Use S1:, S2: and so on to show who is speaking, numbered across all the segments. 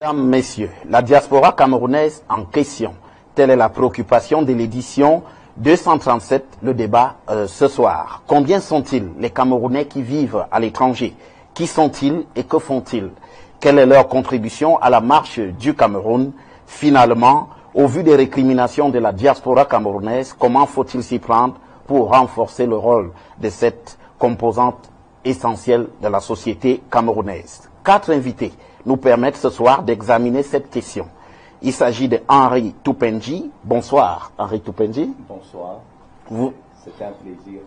S1: Mesdames, Messieurs, la diaspora camerounaise en question. Telle est la préoccupation de l'édition 237, le débat ce soir. Combien sont-ils les Camerounais qui vivent à l'étranger? Qui sont-ils et que font-ils? Quelle est leur contribution à la marche du Cameroun? Finalement, au vu des récriminations de la diaspora camerounaise, comment faut-il s'y prendre pour renforcer le rôle de cette composante essentielle de la société camerounaise? 4 invités nous permettent ce soir d'examiner cette question. Il s'agit de Henri Toupenji. Bonsoir, Henri Toupenji.
S2: Bonsoir. C'est un plaisir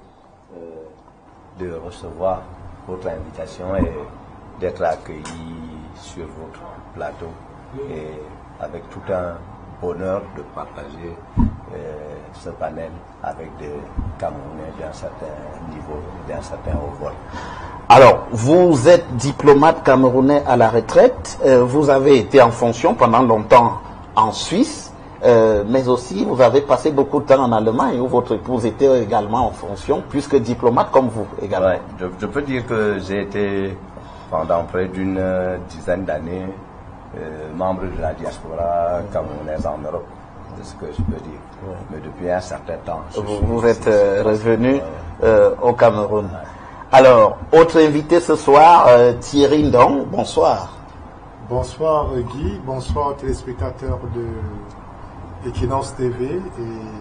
S2: de recevoir votre invitation et d'être accueilli sur votre plateau et avec tout un bonheur de partager ce panel avec des Camerounais d'un certain niveau, d'un certain haut vol.
S1: Alors, vous êtes diplomate camerounais à la retraite, vous avez été en fonction pendant longtemps en Suisse, mais aussi vous avez passé beaucoup de temps en Allemagne où votre épouse était également en fonction, puisque diplomate comme vous également.
S2: Ouais, je peux dire que j'ai été pendant près d'une dizaine d'années membre de la diaspora camerounaise en Europe, c'est ce que je peux dire. Ouais. Mais depuis un certain temps.
S1: Vous êtes revenu au Cameroun. Ouais. Alors, autre invité ce soir, Thierry Ndong, bonsoir.
S3: Bonsoir Guy, bonsoir téléspectateurs de Equinox TV et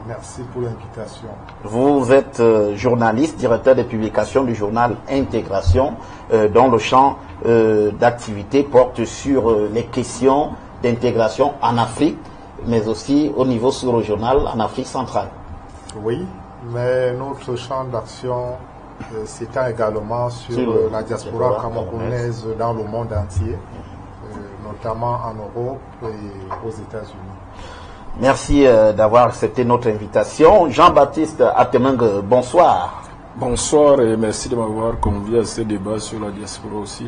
S3: merci pour l'invitation.
S1: Vous êtes journaliste, directeur de publication du journal Intégration, dont le champ d'activité porte sur les questions d'intégration en Afrique, mais aussi au niveau sous-régional en Afrique centrale.
S3: Oui, mais notre champ d'action s'étend également sur la diaspora camerounaise dans le monde entier, notamment en Europe et aux États-Unis.
S1: Merci d'avoir accepté notre invitation. Jean-Baptiste Atemeng, bonsoir.
S4: Bonsoir et merci de m'avoir convié à ce débat sur la diaspora aussi.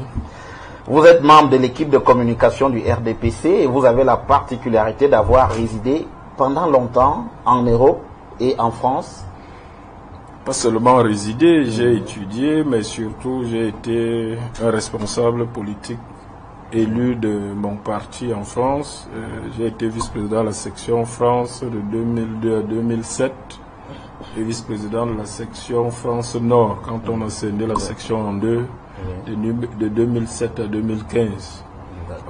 S1: Vous êtes membre de l'équipe de communication du RDPC et vous avez la particularité d'avoir résidé pendant longtemps en Europe et en France.
S4: Pas seulement résidé, j'ai étudié, mais surtout j'ai été un responsable politique élu de mon parti en France. J'ai été vice-président de la section France de 2002 à 2007 et vice-président de la section France Nord quand on a scindé la section en deux de 2007 à 2015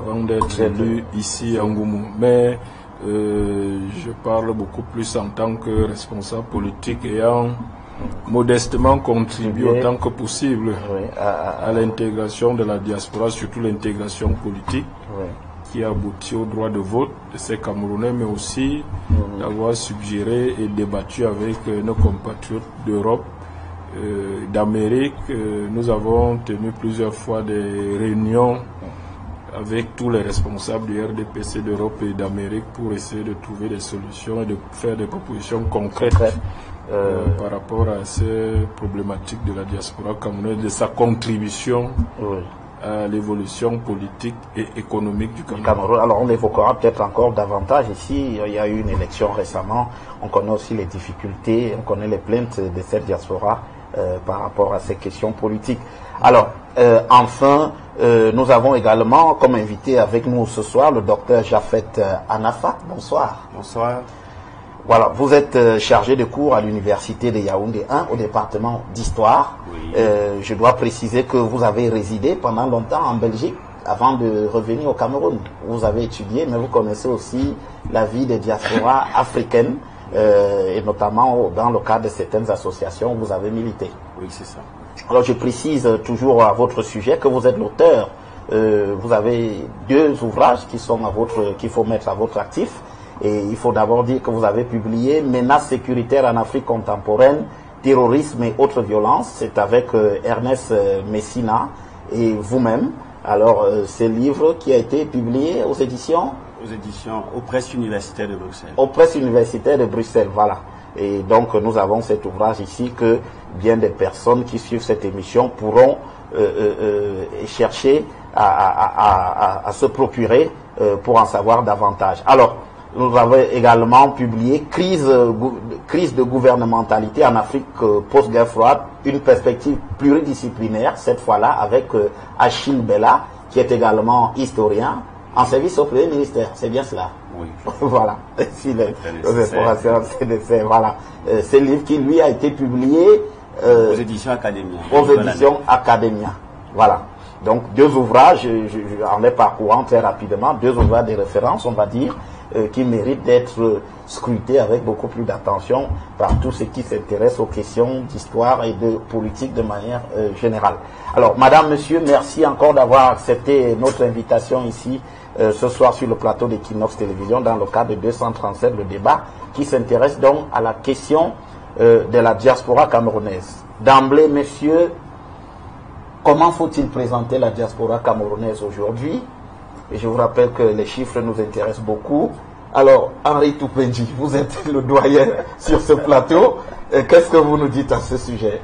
S4: avant d'être élu ici à Ngoumou. Mais je parle beaucoup plus en tant que responsable politique ayant modestement contribué autant que possible à l'intégration de la diaspora, surtout l'intégration politique qui a abouti au droit de vote de ces Camerounais, mais aussi d'avoir suggéré et débattu avec nos compatriotes d'Europe, d'Amérique. Nous avons tenu plusieurs fois des réunions avec tous les responsables du RDPC d'Europe et d'Amérique pour essayer de trouver des solutions et de faire des propositions concrètes par rapport à ces problématiques de la diaspora camerounaise, de sa contribution à l'évolution politique et économique du Cameroun.
S1: Alors on l'évoquera peut-être encore davantage ici. Il y a eu une élection récemment. On connaît aussi les difficultés, on connaît les plaintes de cette diaspora par rapport à ces questions politiques. Alors, enfin, nous avons également comme invité avec nous ce soir le docteur Jafet Anafat. Bonsoir.
S5: Bonsoir.
S1: Voilà, vous êtes chargé de cours à l'université de Yaoundé 1 au département d'histoire. Oui. Je dois préciser que vous avez résidé pendant longtemps en Belgique avant de revenir au Cameroun. Vous avez étudié, mais vous connaissez aussi la vie des diasporas africaines et notamment dans le cadre de certaines associations où vous avez milité.
S5: Oui, c'est ça.
S1: Alors je précise toujours à votre sujet que vous êtes l'auteur. Vous avez 2 ouvrages qu'il faut mettre à votre actif. Et il faut d'abord dire que vous avez publié Menaces sécuritaires en Afrique contemporaine, terrorisme et autres violences. C'est avec Ernest Messina et vous-même. Alors, ce livre qui a été publié aux éditions
S5: Presses universitaires de Bruxelles.
S1: Aux Presses universitaires de Bruxelles, voilà. Et donc, nous avons cet ouvrage ici que bien des personnes qui suivent cette émission pourront chercher à se procurer pour en savoir davantage. Alors, nous avons également publié Crise de gouvernementalité en Afrique post-guerre froide, une perspective pluridisciplinaire, cette fois-là avec Achille Bella, qui est également historien, en service au Premier ministère, c'est bien cela?
S5: Oui.
S1: Voilà. Voilà. Ce livre qui lui a été publié
S5: aux éditions Academia.
S1: Aux éditions Academia. Voilà. Donc 2 ouvrages, en les parcourant très rapidement, 2 ouvrages de référence, on va dire, qui méritent d'être scrutés avec beaucoup plus d'attention par tous ceux qui s'intéressent aux questions d'histoire et de politique de manière générale. Alors, madame, monsieur, merci encore d'avoir accepté notre invitation ici ce soir sur le plateau d'Equinox Télévision dans le cadre de 237, le débat qui s'intéresse donc à la question de la diaspora camerounaise. D'emblée, messieurs, comment faut-il présenter la diaspora camerounaise aujourd'hui? Et je vous rappelle que les chiffres nous intéressent beaucoup. Alors, Henri Toupenji, vous êtes le doyen sur ce plateau. Qu'est-ce que vous nous dites à ce sujet?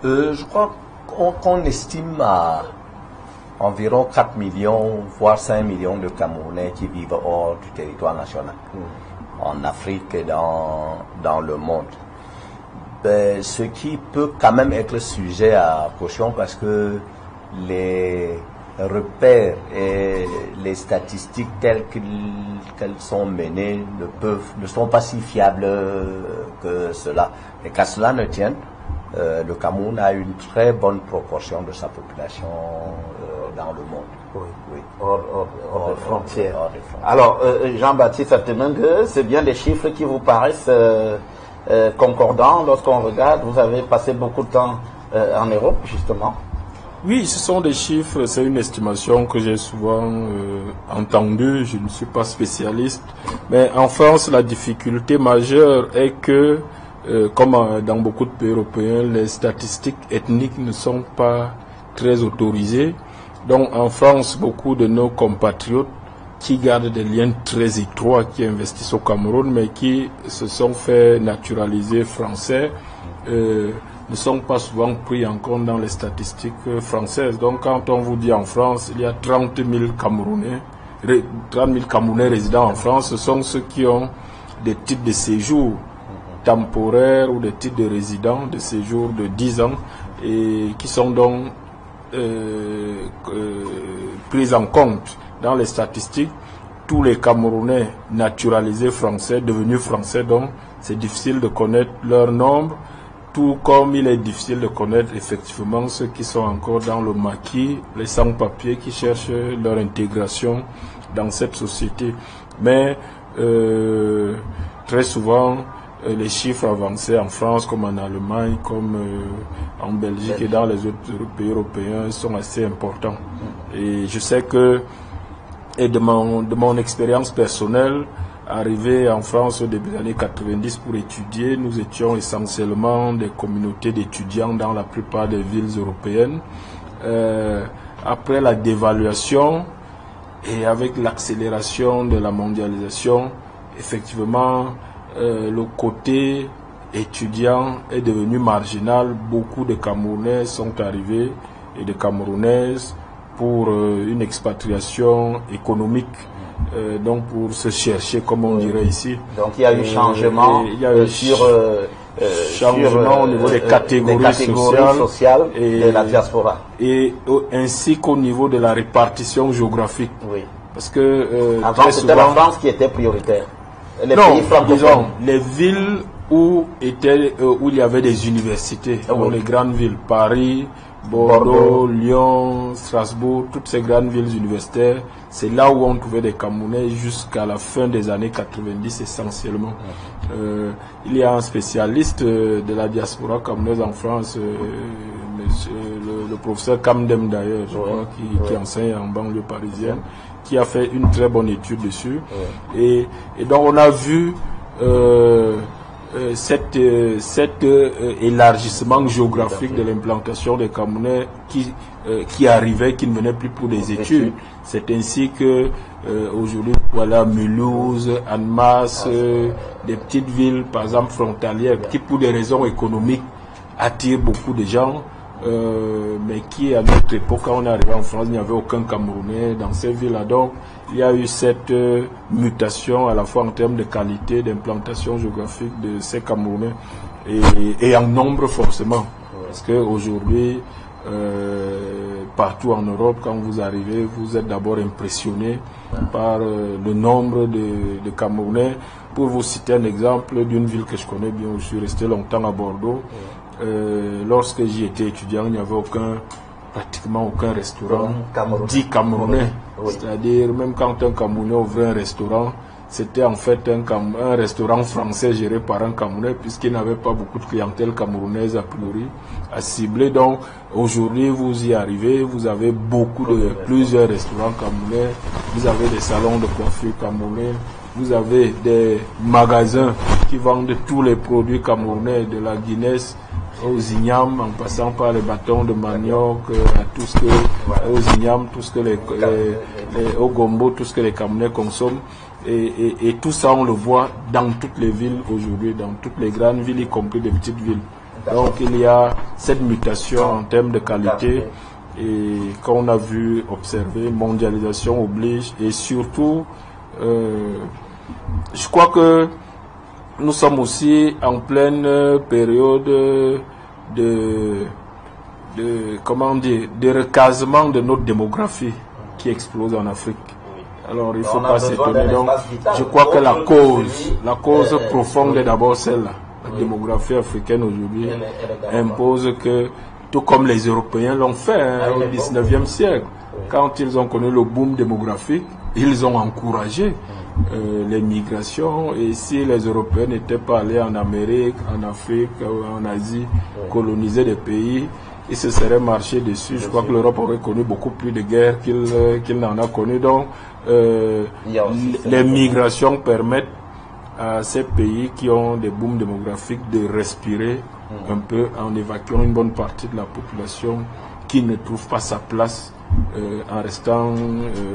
S2: Je crois qu'on estime à environ 4 millions, voire 5 millions de Camerounais qui vivent hors du territoire national, en Afrique et dans le monde. Ce qui peut quand même être sujet à caution parce que les repères et les statistiques telles qu'elles sont menées ne sont pas si fiables que cela. Et qu'à cela ne tienne, le Cameroun a une très bonne proportion de sa population dans le monde.
S1: Oui. Hors des frontières. Alors, Jean-Baptiste Atemengue, c'est bien des chiffres qui vous paraissent concordants lorsqu'on regarde. Vous avez passé beaucoup de temps en Europe, justement.
S4: Oui, ce sont des chiffres, c'est une estimation que j'ai souvent entendue, je ne suis pas spécialiste, mais en France, la difficulté majeure est que, comme dans beaucoup de pays européens, les statistiques ethniques ne sont pas très autorisées. Donc en France, beaucoup de nos compatriotes qui gardent des liens très étroits, qui investissent au Cameroun, mais qui se sont fait naturaliser français, ne sont pas souvent pris en compte dans les statistiques françaises. Donc quand on vous dit en France, il y a 30 000 Camerounais résidents en France, ce sont ceux qui ont des titres de séjour temporaires ou des titres de résidents de séjour de 10 ans et qui sont donc pris en compte dans les statistiques. Tous les Camerounais naturalisés français, devenus français, donc c'est difficile de connaître leur nombre. Tout comme il est difficile de connaître effectivement ceux qui sont encore dans le maquis, les sans-papiers qui cherchent leur intégration dans cette société. Mais très souvent, les chiffres avancés en France, comme en Allemagne, comme en Belgique et dans les autres pays européens sont assez importants. Et je sais que, et de mon expérience personnelle, arrivé en France au début des années 90 pour étudier, nous étions essentiellement des communautés d'étudiants dans la plupart des villes européennes. Après la dévaluation et avec l'accélération de la mondialisation, effectivement, le côté étudiant est devenu marginal. Beaucoup de Camerounais sont arrivés et de Camerounaises pour une expatriation économique. Donc pour se chercher, comme on dirait ici.
S1: Donc il y a eu changement
S4: changement au niveau des catégories
S1: sociales et de la diaspora.
S4: Et ainsi qu'au niveau de la répartition géographique.
S1: Oui.
S4: Parce que
S1: avant c'était la France qui était prioritaire. Les
S4: pays disons, les villes où il y avait des universités, dans les grandes villes, Paris, Bordeaux, Lyon, Strasbourg, toutes ces grandes villes universitaires, c'est là où on trouvait des Camerounais jusqu'à la fin des années 90 essentiellement. Il y a un spécialiste de la diaspora camerounaise en France, le professeur Kamdem d'ailleurs, je crois, qui enseigne en banlieue parisienne, qui a fait une très bonne étude dessus. Et donc on a vu cet élargissement géographique de l'implantation des Camerounais qui arrivaient, qui ne venaient plus pour des études. C'est ainsi que aujourd'hui, voilà, Mulhouse, Annemasse, des petites villes, par exemple frontalières, qui pour des raisons économiques attirent beaucoup de gens, mais qui à notre époque, quand on est arrivé en France, il n'y avait aucun Camerounais dans ces villes-là. Donc, il y a eu cette mutation à la fois en termes de qualité, d'implantation géographique de ces Camerounais et en nombre forcément. Parce qu'aujourd'hui, partout en Europe, quand vous arrivez, vous êtes d'abord impressionné par le nombre de Camerounais. Pour vous citer un exemple d'une ville que je connais bien, où je suis resté longtemps à Bordeaux, lorsque j'y étais étudiant, il n'y avait pratiquement aucun restaurant dit camerounais. C'est-à-dire, même quand un Camerounais ouvrait un restaurant, c'était en fait un restaurant français géré par un Camerounais, puisqu'il n'avait pas beaucoup de clientèle camerounaise a priori à cibler. Donc aujourd'hui, vous y arrivez, vous avez plusieurs restaurants camerounais, vous avez des salons de coiffure camerounais, vous avez des magasins qui vendent tous les produits camerounais, de la Guinness aux ignames, en passant par les bâtons de manioc, à tout ce que aux ignames, tout ce que au gombo, tout ce que les Camerounais consomment. Et tout ça, on le voit dans toutes les villes aujourd'hui, dans toutes les grandes villes, y compris des petites villes. Donc il y a cette mutation en termes de qualité, et qu'on a vu observer, mondialisation oblige, et surtout, je crois que nous sommes aussi en pleine période de recasement de notre démographie qui explose en Afrique. Alors il ne faut pas s'étonner. Donc je crois que la cause profonde est d'abord celle-là. La démographie africaine aujourd'hui impose que, tout comme les Européens l'ont fait au 19e siècle, quand ils ont connu le boom démographique, ils ont encouragé les migrations, et si les Européens n'étaient pas allés en Amérique, en Afrique, en Asie, coloniser des pays, ils se seraient marchés dessus. Je crois que l'Europe aurait connu beaucoup plus de guerres qu'il n'en a connu. Donc, les migrations permettent à ces pays qui ont des booms démographiques de respirer un peu en évacuant une bonne partie de la population qui ne trouve pas sa place en restant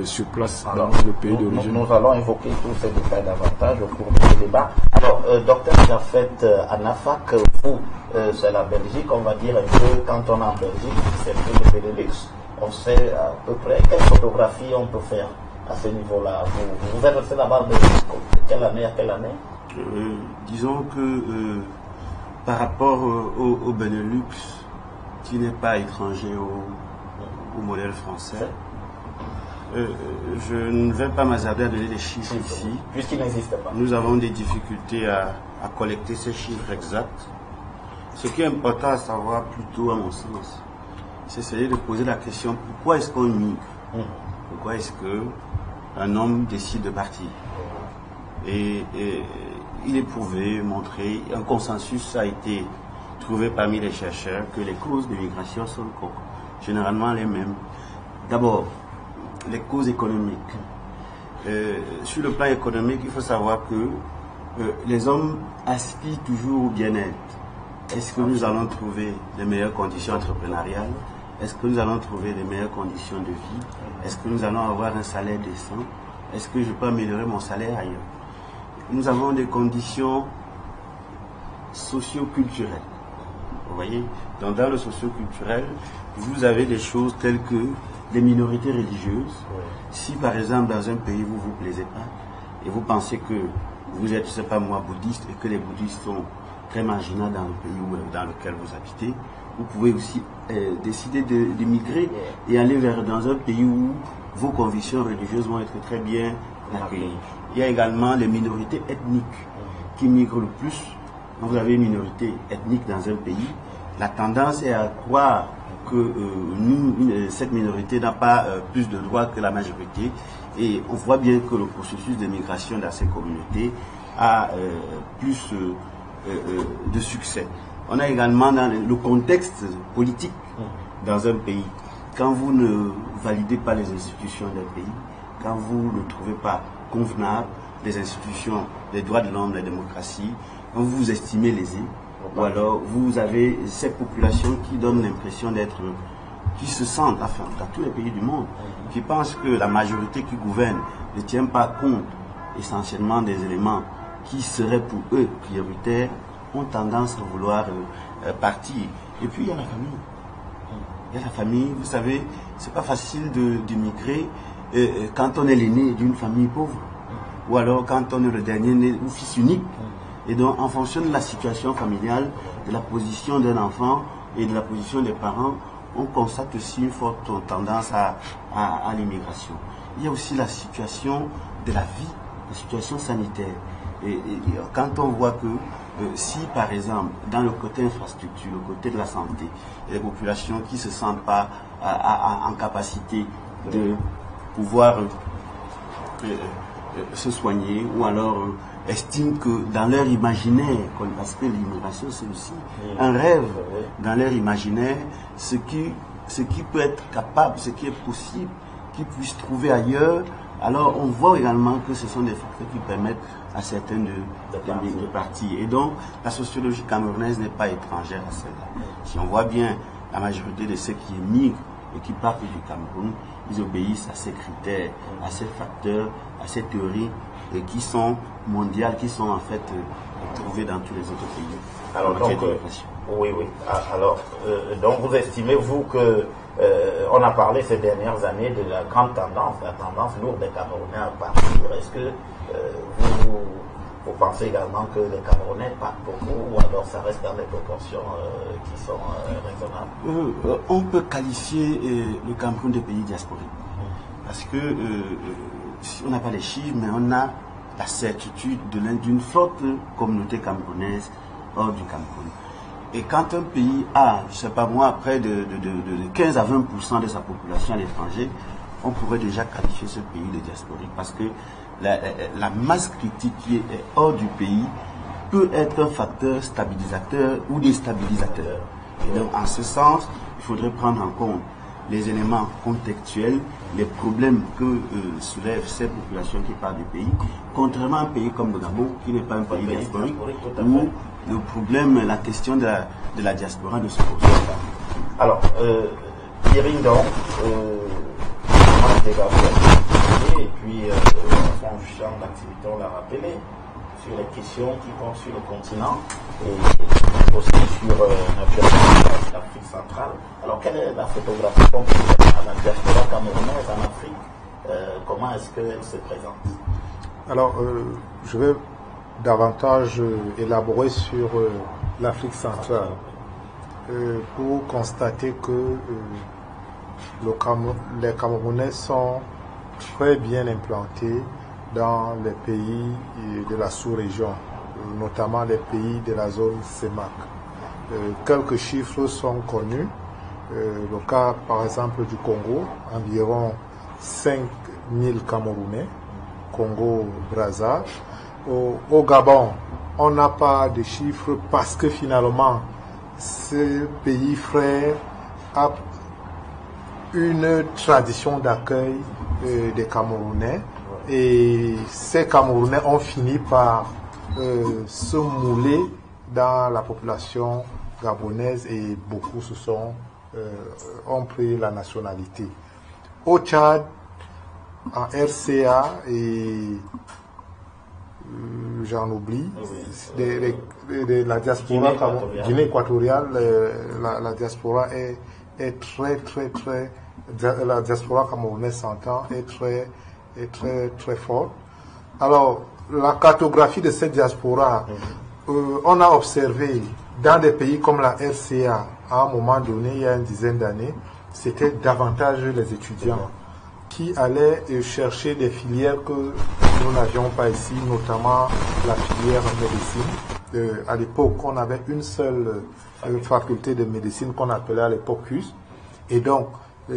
S4: sur place dans le pays d'origine.
S1: Nous allons évoquer tous ces détails davantage au cours de ce débat. Alors, docteur Jafet Anafak, vous, c'est la Belgique, on va dire un peu, quand on est en Belgique, c'est un peu le Benelux, on sait à peu près quelle photographie on peut faire à ce niveau-là. Vous êtes resté là-bas de quelle année à quelle année?
S5: Disons que par rapport au Benelux, qui n'est pas étranger au modèle français, je ne vais pas m'hasarder à donner des chiffres ici,
S1: puisqu'il n'existe pas.
S5: Nous avons des difficultés à collecter ces chiffres exacts. Ce qui est important à savoir plutôt, à mon sens, c'est essayer de poser la question: pourquoi est-ce qu'on migre? Pourquoi est-ce qu'un homme décide de partir? Et il est prouvé, montré, un consensus a été trouvé parmi les chercheurs que les causes de migration sont généralement les mêmes. D'abord, les causes économiques. Sur le plan économique, il faut savoir que les hommes aspirent toujours au bien-être. Est-ce que nous allons trouver les meilleures conditions entrepreneuriales? Est-ce que nous allons trouver les meilleures conditions de vie? Est-ce que nous allons avoir un salaire décent? Est-ce que je peux améliorer mon salaire ailleurs? Nous avons des conditions socio-culturelles. Vous voyez? Donc dans le socio-culturel, vous avez des choses telles que les minorités religieuses. Si par exemple dans un pays vous ne vous plaisez pas et vous pensez que vous êtes, je ne sais pas moi, bouddhiste, et que les bouddhistes sont très marginaux dans le pays dans lequel vous habitez, vous pouvez aussi décider de migrer et aller dans un pays où vos convictions religieuses vont être très bien accueillies. Il y a également les minorités ethniques qui migrent le plus. Quand vous avez une minorité ethnique dans un pays, la tendance est à croire que cette minorité n'a pas plus de droits que la majorité, et on voit bien que le processus de migration dans ces communautés a plus de succès. On a également dans le contexte politique dans un pays. Quand vous ne validez pas les institutions d'un pays, quand vous ne trouvez pas convenable les institutions, les droits de l'homme, la démocratie, quand vous vous estimez lésé, ou alors vous avez cette population qui donne l'impression d'être, qui se sentent, enfin, dans tous les pays du monde, qui pensent que la majorité qui gouverne ne tient pas compte essentiellement des éléments qui seraient pour eux prioritaires, ont tendance à vouloir partir. Et puis il y a la famille. Il y a la famille, vous savez, c'est pas facile d'immigrer quand on est l'aîné d'une famille pauvre, ou alors quand on est le dernier né ou fils unique. Et donc en fonction de la situation familiale, de la position d'un enfant et de la position des parents, on constate aussi une forte tendance à l'immigration. il y a aussi la situation de la vie, la situation sanitaire. Et quand on voit que si par exemple dans le côté infrastructure, le côté de la santé, les populations qui ne se sentent pas en capacité de pouvoir se soigner, ou alors estiment que dans leur imaginaire, parce que l'immigration c'est aussi un rêve, dans leur imaginaire, ce qui peut être capable, ce qui est possible, qu'ils puissent trouver ailleurs, alors on voit également que ce sont des facteurs qui permettent à certains de partir. Et donc la sociologie camerounaise n'est pas étrangère à celle-là. Si on voit bien la majorité de ceux qui émigrent et qui partent du Cameroun, ils obéissent à ces critères, à ces facteurs, à ces théories qui sont mondiales, qui sont en fait trouvées dans tous les autres pays.
S1: Alors donc, oui. Alors, donc vous estimez, vous, que on a parlé ces dernières années de la grande tendance, la tendance lourde des Camerounais à partir. Est-ce que vous pensez également que les Camerounais partent beaucoup, ou alors ça reste dans des proportions qui sont raisonnables?
S5: On peut qualifier le Cameroun de pays diasporique. Parce que on n'a pas les chiffres, mais on a la certitude d'une forte communauté camerounaise hors du Cameroun. Et quand un pays a, je ne sais pas moi, près de 15 à 20% de sa population à l'étranger, on pourrait déjà qualifier ce pays de diasporique, parce que la masse critique qui est hors du pays peut être un facteur stabilisateur ou déstabilisateur. Et donc, en ce sens, il faudrait prendre en compte les éléments contextuels, les problèmes que soulèvent ces populations qui partent du pays, contrairement à un pays comme le Gabon, qui n'est pas un pays diasporique, où le problème, la question de la diaspora ne se pose pas.
S1: Alors, Thierry, donc, et puis son champ d'activité, on l'a rappelé, sur les questions qui vont sur le continent et aussi sur naturellement l'Afrique centrale. Alors, quelle est la photographie qu'on peut faire à la diaspora camerounaise en Afrique? Comment est-ce qu'elle se présente?
S3: Alors, je vais davantage élaborer sur l'Afrique centrale pour constater que les Camerounais sont très bien implantés dans les pays de la sous-région, notamment les pays de la zone CEMAC. Quelques chiffres sont connus. Le cas, par exemple, du Congo, environ 5 000 Camerounais, Congo-Brazza. Au Gabon, on n'a pas de chiffres parce que finalement, ce pays frère a une tradition d'accueil des Camerounais, et ces Camerounais ont fini par se mouler dans la population gabonaise, et beaucoup ont pris la nationalité. Au Tchad, en RCA et j'en oublie, de la diaspora Guinée équatoriale, la diaspora est très, la diaspora camerounaise s'entend, est très forte. Alors, la cartographie de cette diaspora, on a observé dans des pays comme la RCA, à un moment donné, il y a une dizaine d'années, c'était davantage les étudiants qui allaient chercher des filières que nous n'avions pas ici, notamment la filière médecine. À l'époque, on avait une seule faculté de médecine qu'on appelait à l'époque CUS. Et donc,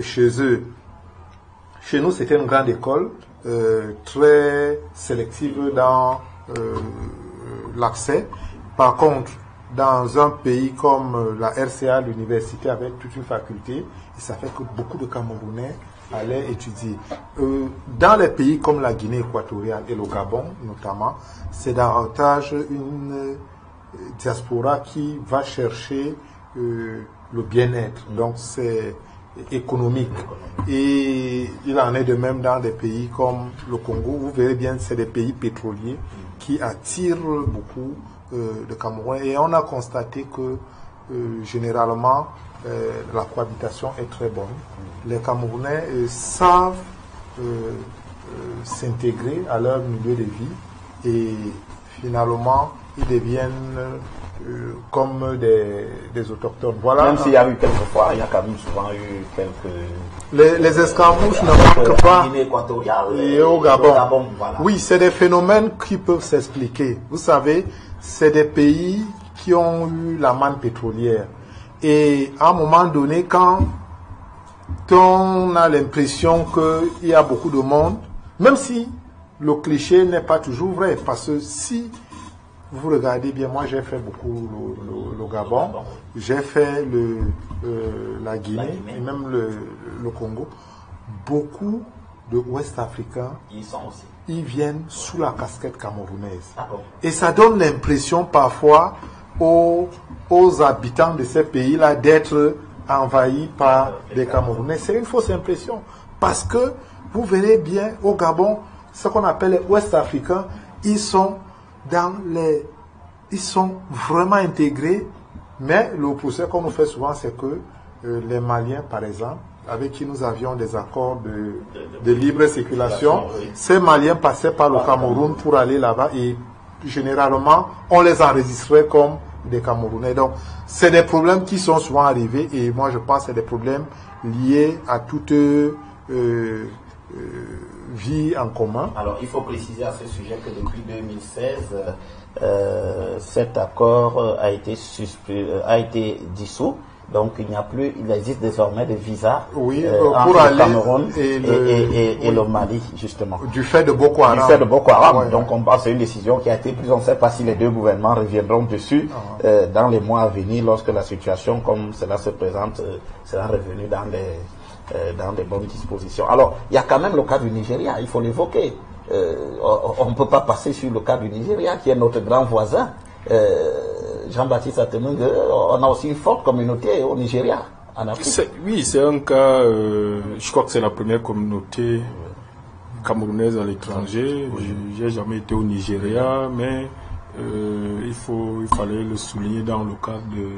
S3: chez nous, c'était une grande école, très sélective dans l'accès. Par contre, dans un pays comme la RCA, l'université avait toute une faculté, et ça fait que beaucoup de Camerounais allaient étudier. Dans les pays comme la Guinée équatoriale et le Gabon notamment, c'est davantage une diaspora qui va chercher le bien-être. Donc c'est économique. Et il en est de même dans des pays comme le Congo. Vous verrez bien, c'est des pays pétroliers qui attirent beaucoup de Camerounais. Et on a constaté que généralement, la cohabitation est très bonne. Les Camerounais savent s'intégrer à leur milieu de vie, et finalement, ils deviennent comme des autochtones. Voilà.
S1: Même s'il y a eu quelquefois, il y a quand même souvent eu quelques...
S3: Les escarmouches ne manquent pas. Et au Gabon.
S1: Voilà.
S3: Oui, c'est des phénomènes qui peuvent s'expliquer. Vous savez, c'est des pays qui ont eu la manne pétrolière. Et à un moment donné, quand on a l'impression qu'il y a beaucoup de monde, même si le cliché n'est pas toujours vrai, parce que si vous regardez bien, moi j'ai fait beaucoup le Gabon, j'ai fait la Guinée et même le Congo. Beaucoup de Ouest Africains, ils viennent sous la casquette camerounaise. Et ça donne l'impression parfois aux habitants de ces pays-là d'être envahis par des Camerounais. C'est une fausse impression. Parce que vous verrez bien au Gabon, ce qu'on appelle les Ouest Africains, ils sont vraiment intégrés. Mais le procès qu'on nous fait souvent, c'est que les Maliens, par exemple, avec qui nous avions des accords de libre circulation, ces Maliens passaient par le Cameroun pour aller là-bas et généralement, on les enregistrait comme des Camerounais. Donc, c'est des problèmes qui sont souvent arrivés et moi je pense que c'est des problèmes liés à toute vie en commun.
S1: Alors, il faut préciser à ce sujet que depuis 2016, cet accord a été dissous. Donc, il existe désormais des visas
S3: pour
S1: entre
S3: aller
S1: le Cameroun
S3: et
S1: le Mali, justement.
S3: Du fait de Boko Haram.
S1: Du fait de Boko Haram.
S3: Ouais.
S1: Donc, on pense que c'est une décision qui a été prise. On ne sait pas si les deux gouvernements reviendront dessus dans les mois à venir, lorsque la situation comme cela se présente sera revenue dans des bonnes dispositions. Alors, il y a quand même le cas du Nigeria, il faut l'évoquer. On ne peut pas passer sur le cas du Nigeria, qui est notre grand voisin. Jean-Baptiste Atemungue, on a aussi une forte communauté au Nigeria, en Afrique.
S4: Oui, c'est un cas, je crois que c'est la première communauté camerounaise à l'étranger. Je n'ai jamais été au Nigeria, mais il fallait le souligner dans le cadre de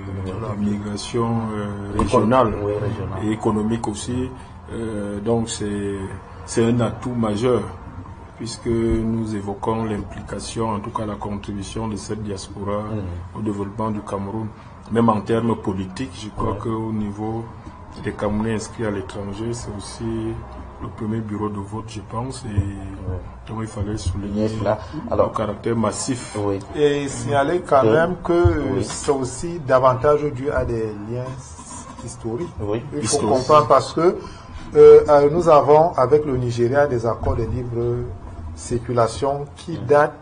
S4: l'immigration régionale et économique aussi. Donc c'est un atout majeur, puisque nous évoquons l'implication, en tout cas la contribution de cette diaspora au développement du Cameroun. Même en termes politiques, je crois qu'au niveau des Camerounais inscrits à l'étranger, c'est aussi le premier bureau de vote, je pense, et donc il fallait souligner le caractère massif.
S3: Et signaler quand même que c'est aussi davantage dû à des liens historiques. Il faut comprendre parce que nous avons avec le Nigeria des accords de libre circulation qui datent,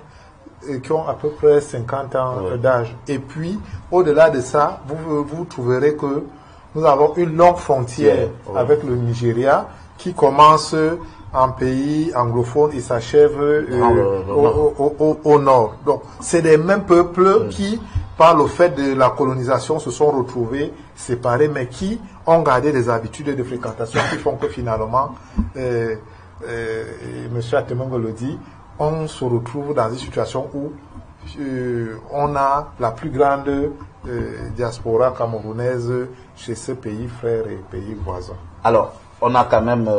S3: qui ont à peu près 50 ans d'âge. Et puis, au-delà de ça, vous trouverez que nous avons une longue frontière avec le Nigeria qui commence en pays anglophone et s'achève au nord. Donc, c'est les mêmes peuples qui, par le fait de la colonisation, se sont retrouvés séparés, mais qui ont gardé des habitudes de fréquentation qui font que finalement, M. Atemungue le dit, on se retrouve dans une situation où on a la plus grande diaspora camerounaise chez ce pays frère et pays voisin.
S1: Alors, on a quand même,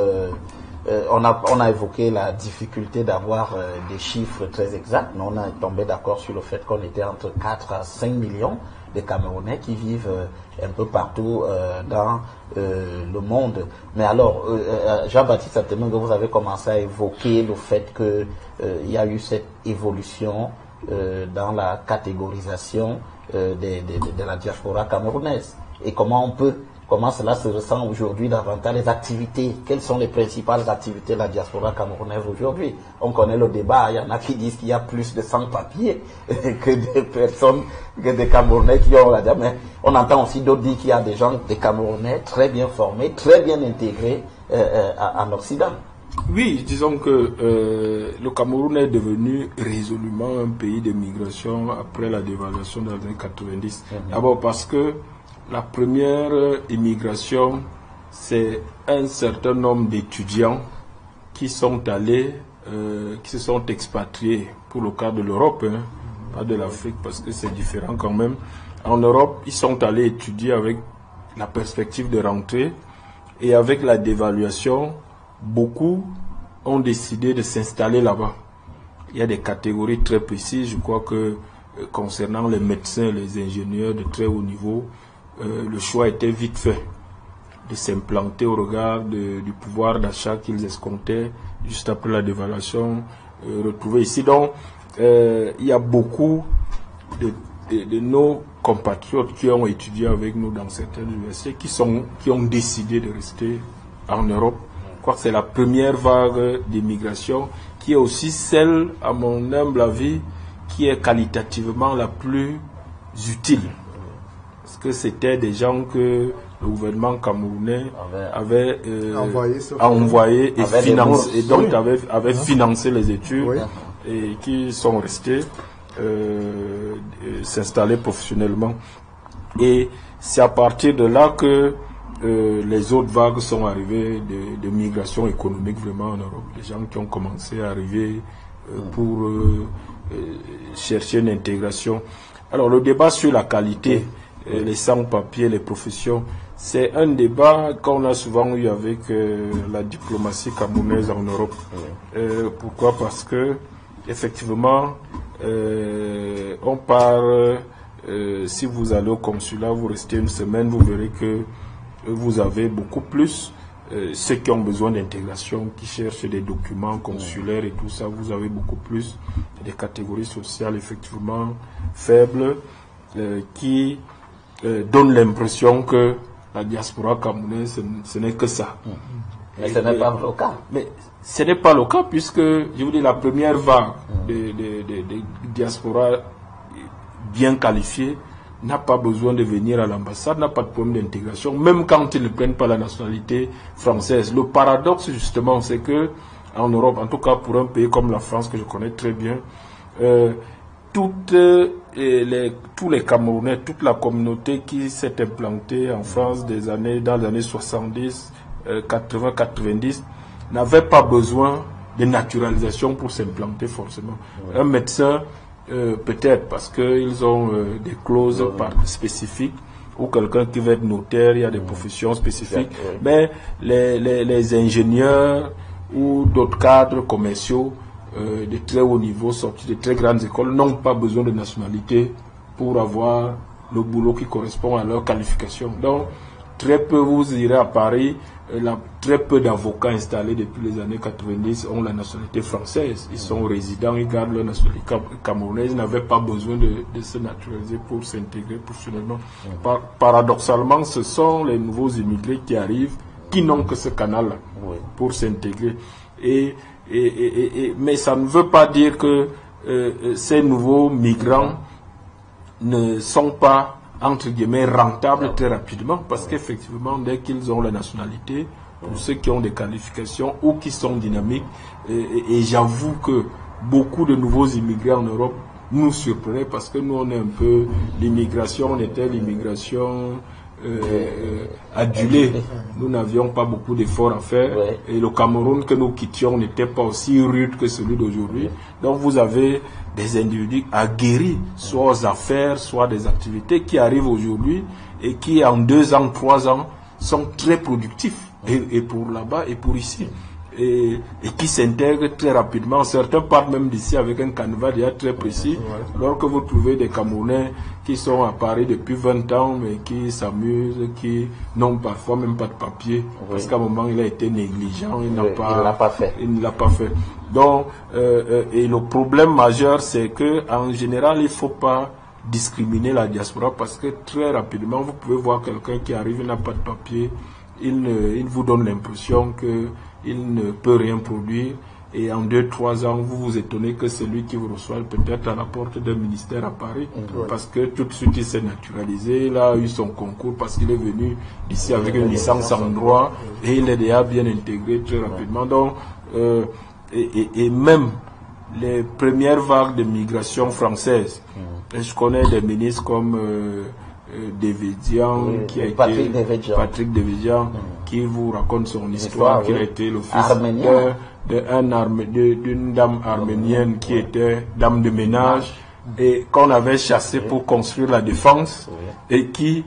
S1: on a évoqué la difficulté d'avoir des chiffres très exacts, mais on a tombé d'accord sur le fait qu'on était entre 4 à 5 millions de Camerounais qui vivent un peu partout dans le monde. Mais alors, Jean-Baptiste Atemungue, vous avez commencé à évoquer le fait que il y a eu cette évolution dans la catégorisation de la diaspora camerounaise. Et comment cela se ressent aujourd'hui davantage les activités? Quelles sont les principales activités de la diaspora camerounaise aujourd'hui? On connaît le débat, il y en a qui disent qu'il y a plus de sans-papiers que des personnes, que des Camerounais qui ont la diaspora. Mais on entend aussi d'autres dire qu'il y a des gens, des Camerounais très bien formés, très bien intégrés en Occident.
S4: Oui, disons que le Cameroun est devenu résolument un pays de migration après la dévaluation des années 90. D'abord parce que la première immigration, c'est un certain nombre d'étudiants qui sont allés, qui se sont expatriés pour le cas de l'Europe, pas de l'Afrique parce que c'est différent quand même. En Europe, ils sont allés étudier avec la perspective de rentrer et avec la dévaluation, beaucoup ont décidé de s'installer là-bas. Il y a des catégories très précises, je crois que concernant les médecins, les ingénieurs de très haut niveau, le choix était vite fait de s'implanter au regard du pouvoir d'achat qu'ils escomptaient juste après la dévaluation retrouvée ici. Donc, il y a beaucoup de nos compatriotes qui ont étudié avec nous dans certaines universités qui ont décidé de rester en Europe. Je crois que c'est la première vague d'immigration qui est aussi celle, à mon humble avis, qui est qualitativement la plus utile. Parce que c'était des gens que le gouvernement camerounais avait envoyé et financé, et donc avait financé les études, et qui sont restés s'installer professionnellement. Et c'est à partir de là que les autres vagues sont arrivées de migration économique vraiment en Europe. Les gens qui ont commencé à arriver pour chercher une intégration. Alors le débat sur la qualité, les sans-papiers, les professions, c'est un débat qu'on a souvent eu avec la diplomatie camerounaise en Europe. Pourquoi? Parce que effectivement, on part, si vous allez au consulat, vous restez une semaine, vous verrez que vous avez beaucoup plus ceux qui ont besoin d'intégration, qui cherchent des documents consulaires et tout ça, vous avez beaucoup plus des catégories sociales effectivement faibles qui donnent l'impression que la diaspora camerounaise, ce n'est que ça.
S1: Mais ce n'est pas le cas.
S4: Mais ce n'est pas le cas puisque, je vous dis, la première vague de diaspora bien qualifiée n'a pas besoin de venir à l'ambassade, n'a pas de problème d'intégration, même quand ils ne prennent pas la nationalité française. Le paradoxe, justement, c'est que en Europe, en tout cas pour un pays comme la France, que je connais très bien, tous les Camerounais, toute la communauté qui s'est implantée en France dans les années 70, 80, 90, n'avait pas besoin de naturalisation pour s'implanter forcément. Un médecin, peut-être parce qu'ils ont des clauses spécifiques, ou quelqu'un qui veut être notaire, il y a des professions spécifiques, mais les ingénieurs ou d'autres cadres commerciaux de très haut niveau, sortis de très grandes écoles, n'ont pas besoin de nationalité pour avoir le boulot qui correspond à leur qualification. Donc, très peu, vous irez à Paris, très peu d'avocats installés depuis les années 90 ont la nationalité française. Ils sont résidents, ils gardent leur nationalité camerounaise, ils n'avaient pas besoin de se naturaliser pour s'intégrer professionnellement. Paradoxalement, ce sont les nouveaux immigrés qui arrivent, qui n'ont que ce canal-là pour s'intégrer. Mais ça ne veut pas dire que ces nouveaux migrants ne sont pas entre guillemets rentables très rapidement, parce qu'effectivement dès qu'ils ont la nationalité, pour ceux qui ont des qualifications ou qui sont dynamiques, et j'avoue que beaucoup de nouveaux immigrés en Europe nous surprenaient, parce que nous on est un peu l'immigration, on était l'immigration adulée, nous n'avions pas beaucoup d'efforts à faire, et le Cameroun que nous quittions n'était pas aussi rude que celui d'aujourd'hui. Donc vous avez des individus aguerris, soit aux affaires, soit des activités, qui arrivent aujourd'hui et qui en 2 ans, 3 ans sont très productifs, et pour là-bas et pour ici, et qui s'intègrent très rapidement. Certains partent même d'ici avec un canevas déjà très précis, alors que vous trouvez des Camerounais qui sont à Paris depuis 20 ans, mais qui s'amusent, qui n'ont parfois même pas de papier, parce qu'à un moment il a été négligent, il ne l'a pas fait. Donc, et le problème majeur, c'est que en général, il ne faut pas discriminer la diaspora, parce que très rapidement, vous pouvez voir quelqu'un qui arrive, il n'a pas de papier, il vous donne l'impression qu'il ne peut rien produire, et en 2-3 ans, vous vous étonnez que c'est lui qui vous reçoit peut-être à la porte d'un ministère à Paris, parce que tout de suite il s'est naturalisé, il a eu son concours parce qu'il est venu ici avec une licence en droit, et il est déjà bien intégré très rapidement. Donc, et même les premières vagues de migration française, je connais des ministres comme Devedjian, qui a été Patrick Devedjian, qui vous raconte son histoire, qui a été le fils d'une dame arménienne qui était dame de ménage, et qu'on avait chassé pour construire la défense, et qui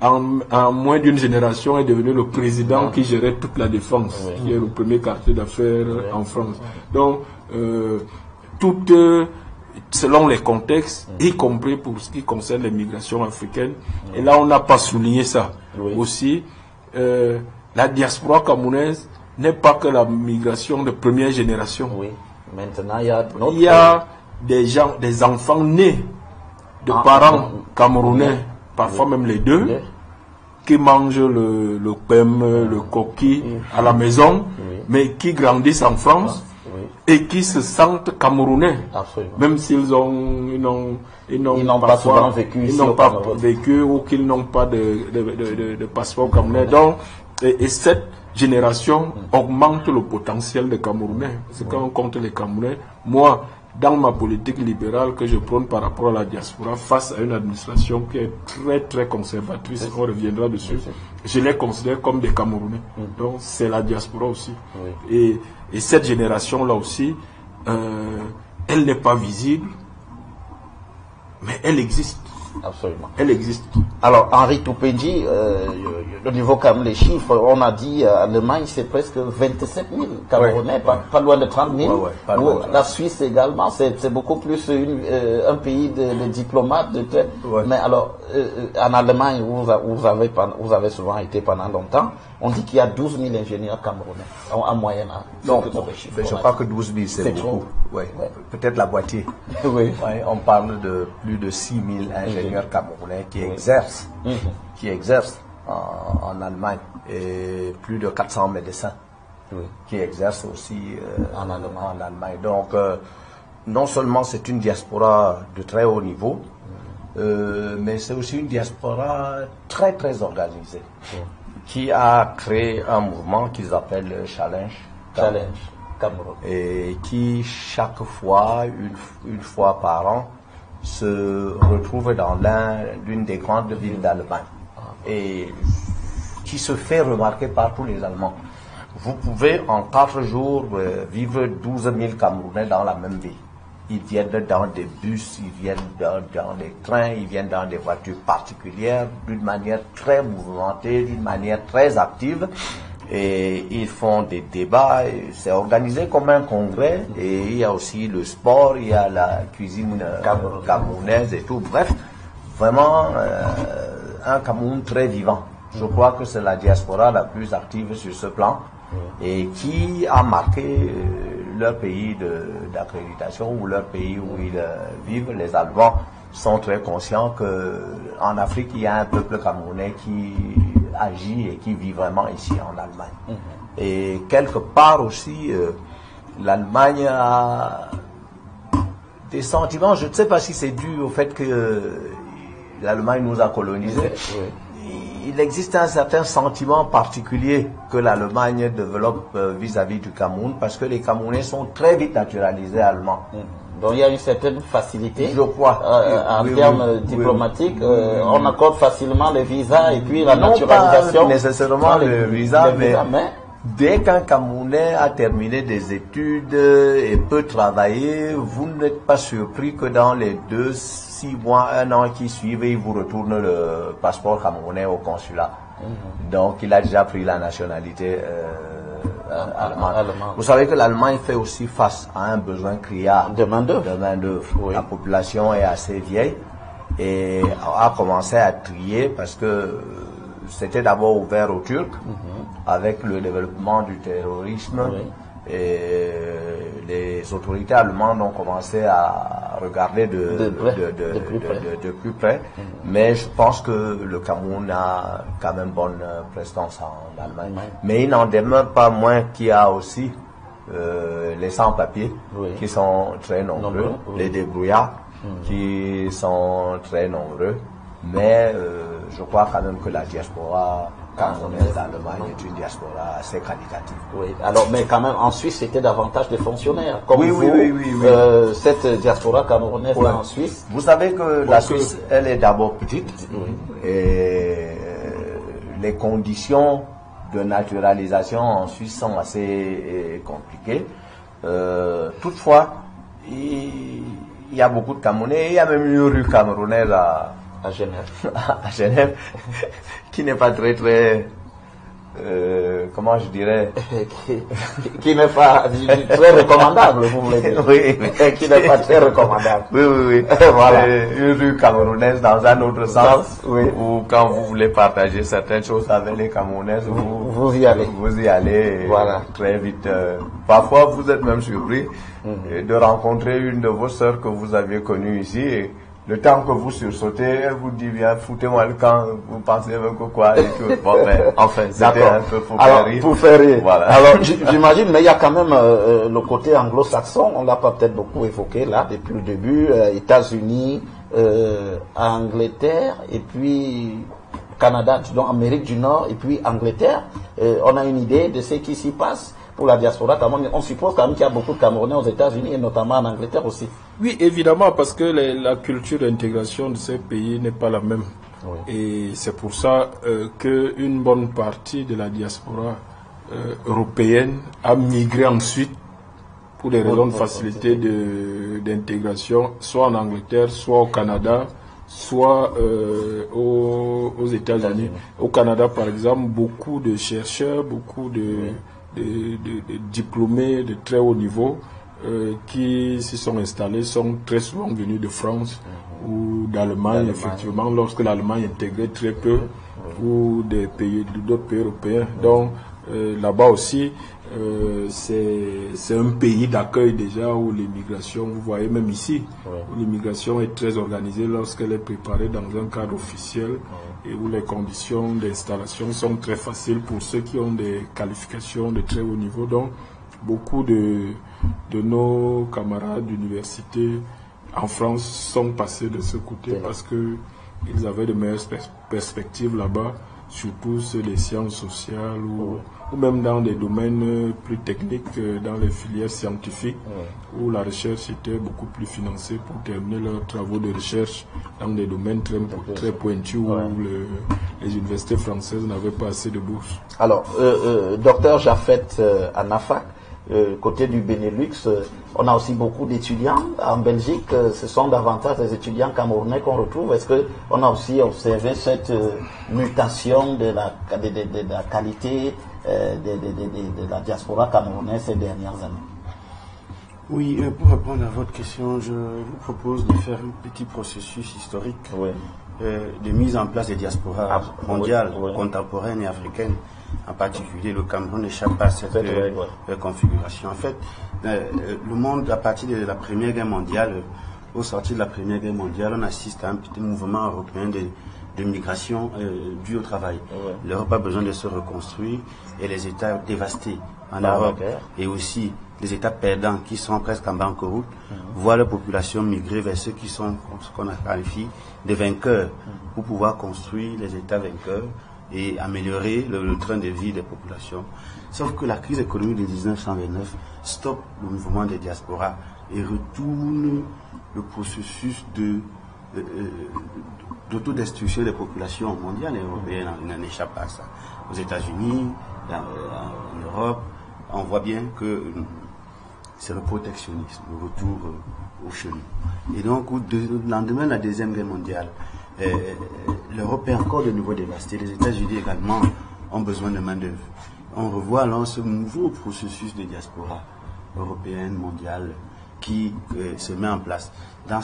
S4: en moins d'une génération est devenu le président qui gérait toute la défense, qui est le premier quartier d'affaires en France. Donc, selon les contextes, y compris pour ce qui concerne les migrations africaines. Et là, on n'a pas souligné ça. Aussi, la diaspora camerounaise n'est pas que la migration de première génération.
S1: Maintenant,
S4: il y a des gens, des enfants nés de parents camerounais, parfois même les deux, qui mangent le pem, le coquille à la maison, mais qui grandissent en France et qui se sentent camerounais. Même s'ils n'ont
S1: pas souvent vécu ici au Cameroun.
S4: Ou qu'ils n'ont pas de passeport camerounais. Donc, et cette génération augmente le potentiel des Camerounais. Parce que quand on compte les Camerounais, moi, dans ma politique libérale que je prône par rapport à la diaspora, face à une administration qui est très très conservatrice, on reviendra dessus, je les considère comme des Camerounais. Donc c'est la diaspora aussi. Et cette génération-là aussi, elle n'est pas visible, mais elle existe.
S1: Absolument.
S4: Elle existe.
S1: Alors, Henri Toupenji, au niveau quand même des chiffres, on a dit en Allemagne, c'est presque 27 000 Camerounais, pas loin de 30 000. La Suisse également, c'est beaucoup plus un pays de diplomates. Mais alors, en Allemagne, vous avez souvent été pendant longtemps, on dit qu'il y a 12 000 ingénieurs camerounais en moyenne.
S2: Non, je crois que 12 000 c'est beaucoup. Peut-être la moitié. On parle de plus de 6 000 ingénieurs camerounais qui exercent, en Allemagne, et plus de 400 médecins qui exercent aussi en Allemagne. Donc, non seulement c'est une diaspora de très haut niveau, mais c'est aussi une diaspora très très organisée, qui a créé un mouvement qu'ils appellent le Challenge Cameroun, et qui chaque fois, une fois par an, se retrouve dans l'une des grandes villes d'Allemagne, et qui se fait remarquer par tous les Allemands. Vous pouvez en 4 jours vivre 12 000 Camerounais dans la même ville. Ils viennent dans des bus, ils viennent dans des trains, ils viennent dans des voitures particulières, d'une manière très mouvementée, d'une manière très active. Et ils font des débats, c'est organisé comme un congrès, et il y a aussi le sport, il y a la cuisine camerounaise et tout. Bref, vraiment un Cameroun très vivant. Je crois que c'est la diaspora la plus active sur ce plan, et qui a marqué leur pays d'accréditation ou leur pays où ils vivent. Les Allemands sont très conscients qu'en Afrique, il y a un peuple camerounais qui agit et qui vit vraiment ici en Allemagne. Et quelque part aussi, l'Allemagne a des sentiments, je ne sais pas si c'est dû au fait que l'Allemagne nous a colonisés. Il existe un certain sentiment particulier que l'Allemagne développe vis-à-vis du Cameroun, parce que les Camerounais sont très vite naturalisés allemands.
S1: Donc il y a une certaine facilité,
S2: je crois,
S1: en termes diplomatiques. On accorde facilement les visas et puis la naturalisation.
S2: Pas nécessairement le visa, mais dès qu'un Camerounais a terminé des études et peut travailler, vous n'êtes pas surpris que dans les 6 mois, 1 an qui suivent, il vous retourne le passeport camerounais au consulat. Donc il a déjà pris la nationalité allemande. Vous savez que l'Allemagne fait aussi face à un besoin criard de main-d'œuvre. La population est assez vieille et a commencé à trier, parce que c'était d'abord ouvert aux Turcs avec le développement du terrorisme. Et les autorités allemandes ont commencé à regarder de plus près. Mais je pense que le Cameroun a quand même bonne prestance en Allemagne. Mais il n'en demeure pas moins qu'il y a aussi les sans-papiers qui sont très nombreux, les débrouillards qui sont très nombreux. Mais je crois quand même que la diaspora camerounaise d'Allemagne est une diaspora assez qualitative.
S1: Alors, mais quand même, en Suisse, c'était davantage des fonctionnaires. Comme cette diaspora camerounaise en Suisse.
S2: Vous savez que la Suisse, elle est d'abord petite, et les conditions de naturalisation en Suisse sont assez compliquées. Toutefois, il y a beaucoup de Camerounais, il y a même une rue camerounaise à Genève, qui n'est pas très comment je dirais,
S1: qui n'est pas très recommandable, vous voulez dire.
S2: Oui,
S1: qui n'est pas très recommandable.
S2: Oui.
S1: Voilà.
S2: Une rue camerounaise dans un autre sens,
S1: oui.
S2: Ou quand vous voulez partager certaines choses avec les Camerounaises,
S1: vous y allez.
S2: Vous y allez
S1: voilà.
S2: Très vite. Parfois, vous êtes même surpris de rencontrer une de vos sœurs que vous aviez connue ici. Et le temps que vous sursautez, elle vous dit, viens, foutez-moi le camp, vous pensez même que quoi et tout. Bon, ben, enfin, c'était un peu pour faire rire.
S1: Pour faire rire.
S2: Voilà.
S1: Alors, j'imagine, mais il y a quand même le côté anglo-saxon, on l'a pas peut-être beaucoup évoqué là, depuis le début, États-Unis, Angleterre, et puis Canada, donc Amérique du Nord, et puis Angleterre. On a une idée de ce qui s'y passe pour la diaspora. On suppose quand même qu'il y a beaucoup de Camerounais aux États-Unis et notamment en Angleterre aussi.
S4: Oui, évidemment, parce que la culture d'intégration de ces pays n'est pas la même.
S1: Oui.
S4: Et c'est pour ça qu'une bonne partie de la diaspora européenne a migré ensuite pour des raisons de facilité d'intégration, soit en Angleterre, soit au Canada, soit aux États-Unis. Au Canada, par exemple, beaucoup de chercheurs, beaucoup de diplômés de très haut niveau qui s'y sont installés sont très souvent venus de France ou d'Allemagne, effectivement, lorsque l'Allemagne intégrait très peu, ou d'autres pays européens. Donc là-bas aussi, c'est un pays d'accueil déjà où l'immigration, vous voyez même ici, où l'immigration est très organisée lorsqu'elle est préparée dans un cadre officiel et où les conditions d'installation sont très faciles pour ceux qui ont des qualifications de très haut niveau. Donc beaucoup de nos camarades d'université en France sont passés de ce côté parce qu'ils avaient de meilleures perspectives là-bas, surtout ceux des sciences sociales ou même dans des domaines plus techniques, dans les filières scientifiques, où la recherche était beaucoup plus financée pour terminer leurs travaux de recherche dans des domaines très pointus où les universités françaises n'avaient pas assez de bourses.
S1: Alors, docteur Jaffet Anafak, côté du Benelux, on a aussi beaucoup d'étudiants. En Belgique, ce sont davantage des étudiants camerounais qu'on retrouve. Est-ce qu'on a aussi observé cette mutation de la qualité de la diaspora camerounaise ces dernières années?
S5: Oui, pour répondre à votre question, je vous propose de faire un petit processus historique de mise en place des diasporas mondiales, contemporaines et africaines. En particulier, le Cameroun n'échappe pas à cette configuration. En fait, le monde, à partir de la Première Guerre mondiale, au sortir de la Première Guerre mondiale, on assiste à un petit mouvement européen de migration due au travail. L'Europe a besoin de se reconstruire et les États dévastés en Europe et aussi les États perdants qui sont presque en banqueroute voient leur population migrer vers ceux qui sont ce qu'on qualifie de vainqueurs pour pouvoir construire les États vainqueurs et améliorer le train de vie des populations. Sauf que la crise économique de 1929 stoppe le mouvement des diasporas et retourne le processus d'autodestruction des populations mondiales et européennes. On n'en échappe pas à ça. Aux États-Unis, en Europe, on voit bien que c'est le protectionnisme, le retour au chenil. Et donc, au lendemain de la Deuxième Guerre mondiale, l'Europe est encore de nouveau dévastée. Les États-Unis également ont besoin de main-d'œuvre. On revoit alors ce nouveau processus de diaspora européenne, mondiale, qui se met en place. Dans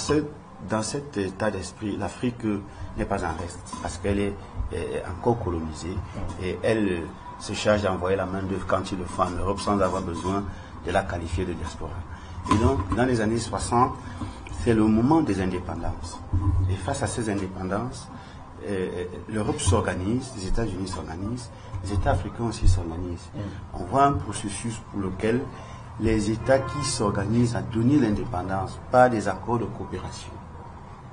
S5: cet état d'esprit, l'Afrique n'est pas en reste, parce qu'elle est encore colonisée et elle se charge d'envoyer la main-d'œuvre quand il le faut en Europe sans avoir besoin de la qualifier de diaspora. Et donc, dans les années 60, c'est le moment des indépendances. Et face à ces indépendances, l'Europe s'organise, les États-Unis s'organisent, les États africains aussi s'organisent. On voit un processus pour lequel les États qui s'organisent à donner l'indépendance par des accords de coopération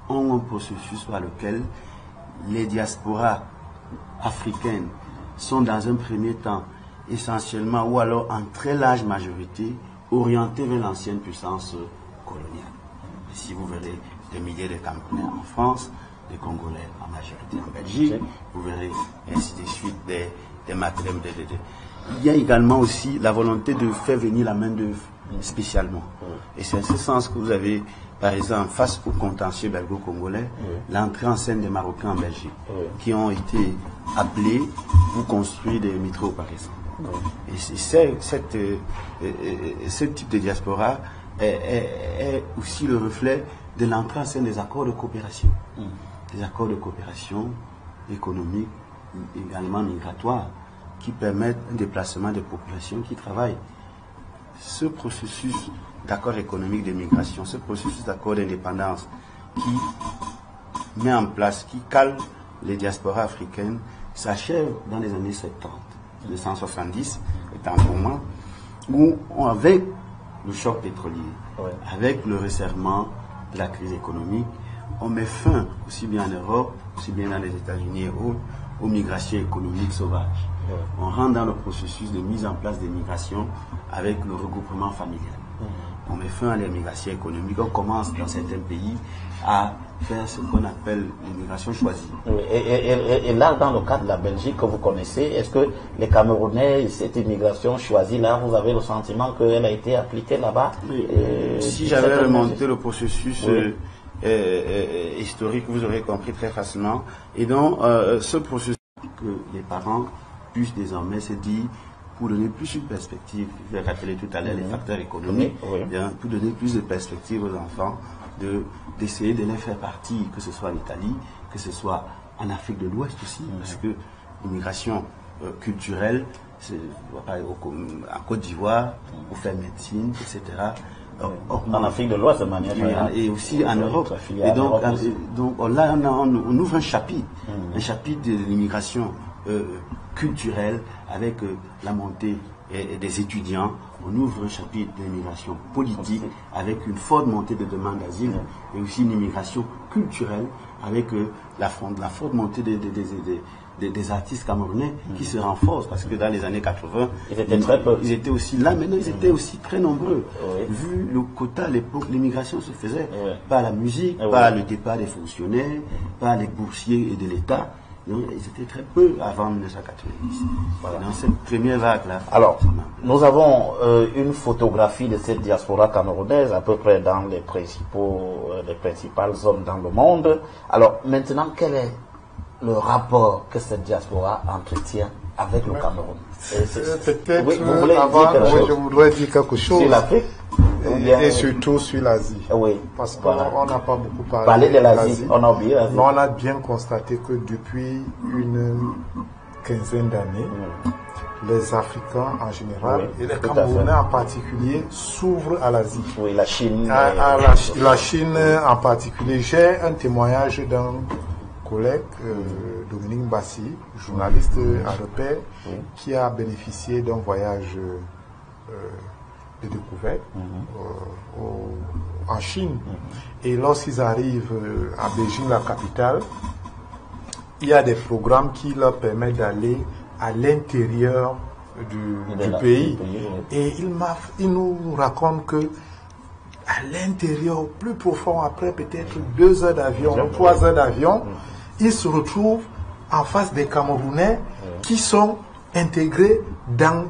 S5: ont un processus par lequel les diasporas africaines sont dans un premier temps essentiellement ou alors en très large majorité orientées vers l'ancienne puissance coloniale. Si vous verrez des milliers de Camerounais en France, des Congolais en majorité en Belgique, vous verrez ainsi de suite des Maghreb. Il y a également aussi la volonté de faire venir la main-d'œuvre spécialement. Et c'est en ce sens que vous avez, par exemple, face au contentieux belgo-congolais, l'entrée en scène des Marocains en Belgique, qui ont été appelés pour construire des métros, par exemple. Et ce type de diaspora est aussi le reflet de l'entrée en scène des accords de coopération. Des accords de coopération économique, également migratoire, qui permettent un déplacement des populations qui travaillent. Ce processus d'accord économique de migration, ce processus d'accord d'indépendance qui met en place, qui cale les diasporas africaines, s'achève dans les années 70, 1970, est un moment où, avec le choc pétrolier, avec le resserrement de la crise économique, on met fin, aussi bien en Europe, aussi bien dans les États-Unis et autres, aux migrations économiques sauvages. On rentre dans le processus de mise en place des migrations avec le regroupement familial. On met fin à l'immigration économique. On commence dans certains pays à faire ce qu'on appelle l'immigration choisie.
S1: Et là, dans le cas de la Belgique que vous connaissez, est-ce que les Camerounais, cette immigration choisie là, vous avez le sentiment qu'elle a été appliquée là-bas?
S5: Si j'avais remonté le processus historique, vous aurez compris très facilement. Et donc, ce processus que les parents puissent désormais se dire, pour donner plus une perspective, je vais rappeler tout à l'heure les facteurs économiques, pour donner plus de perspective aux enfants, d'essayer de les faire partir, que ce soit en Italie, que ce soit en Afrique de l'Ouest aussi, parce que l'immigration culturelle, en Côte d'Ivoire, pour faire médecine, etc.
S1: En Afrique de l'Ouest de manière générale.
S5: Et aussi en Europe. Et donc là, on ouvre un chapitre de l'immigration culturelle avec la montée des étudiants. On ouvre un chapitre de l'immigration politique avec une forte montée de demandes d'asile et aussi une immigration culturelle avec la forte montée des artistes camerounais qui se renforcent parce que dans les années 80, ils étaient aussi là, maintenant ils étaient aussi très nombreux. Vu le quota à l'époque, l'immigration se faisait par la musique, par le départ des fonctionnaires, par les boursiers et de l'État. Donc, ils étaient très peu avant 1990. Dans cette première vague-là.
S1: Alors, nous avons une photographie de cette diaspora camerounaise à peu près dans les principales zones dans le monde. Alors, maintenant, quel est le rapport que cette diaspora entretient avec le Cameroun?
S3: Peut-être je voudrais dire quelque chose.
S1: Sur l'Afrique
S3: et surtout sur l'Asie. Parce qu'on n'a pas beaucoup
S1: parlé de l'Asie. On a oublié l'Asie.
S3: Mais on a bien constaté que depuis une quinzaine d'années, les Africains en général et les Camerounais en particulier s'ouvrent à l'Asie.
S1: Oui, la Chine.
S3: La Chine en particulier. J'ai un témoignage d'un collègue, Dominique Bassi, journaliste à Repère, qui a bénéficié d'un voyage de découverte en Chine. Et lorsqu'ils arrivent à Beijing, la capitale, il y a des programmes qui leur permettent d'aller à l'intérieur du pays. Et il nous raconte que à l'intérieur, plus profond, après peut-être 2 heures d'avion, 3 heures d'avion, ils se retrouvent en face des Camerounais qui sont intégrés dans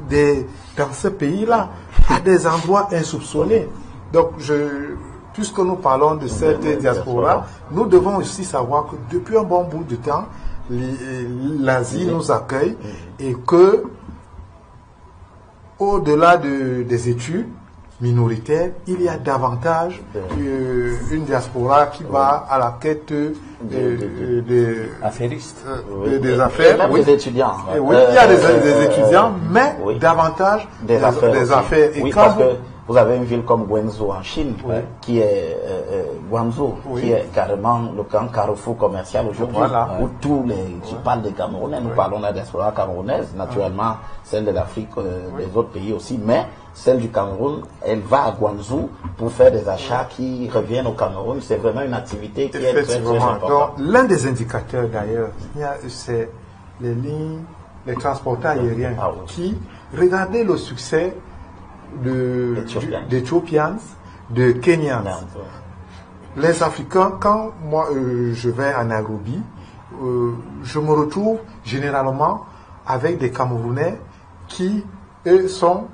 S3: ce pays-là, à des endroits insoupçonnés. Donc, puisque nous parlons de cette diaspora, nous devons aussi savoir que depuis un bon bout de temps, l'Asie nous accueille et que, au-delà des études minoritaires, il y a davantage une diaspora qui va à la quête des affaires.
S1: Même des étudiants.
S3: Oui, il y a des étudiants, mais davantage des affaires. Et
S1: parce que vous avez une ville comme Guangzhou en Chine, qui est qui est carrément le grand carrefour commercial aujourd'hui, où je parle des Camerounais, nous parlons de la diaspora camerounaise, naturellement celle de l'Afrique, des autres pays aussi, mais celle du Cameroun, elle va à Guangzhou pour faire des achats qui reviennent au Cameroun. C'est vraiment une activité qui est très importante.
S3: L'un des indicateurs d'ailleurs, c'est les transporteurs aériens qui, regardez le succès d'Ethiopians, de Kenyans. Les Africains, quand moi je vais à Nairobi, je me retrouve généralement avec des Camerounais qui, eux, sont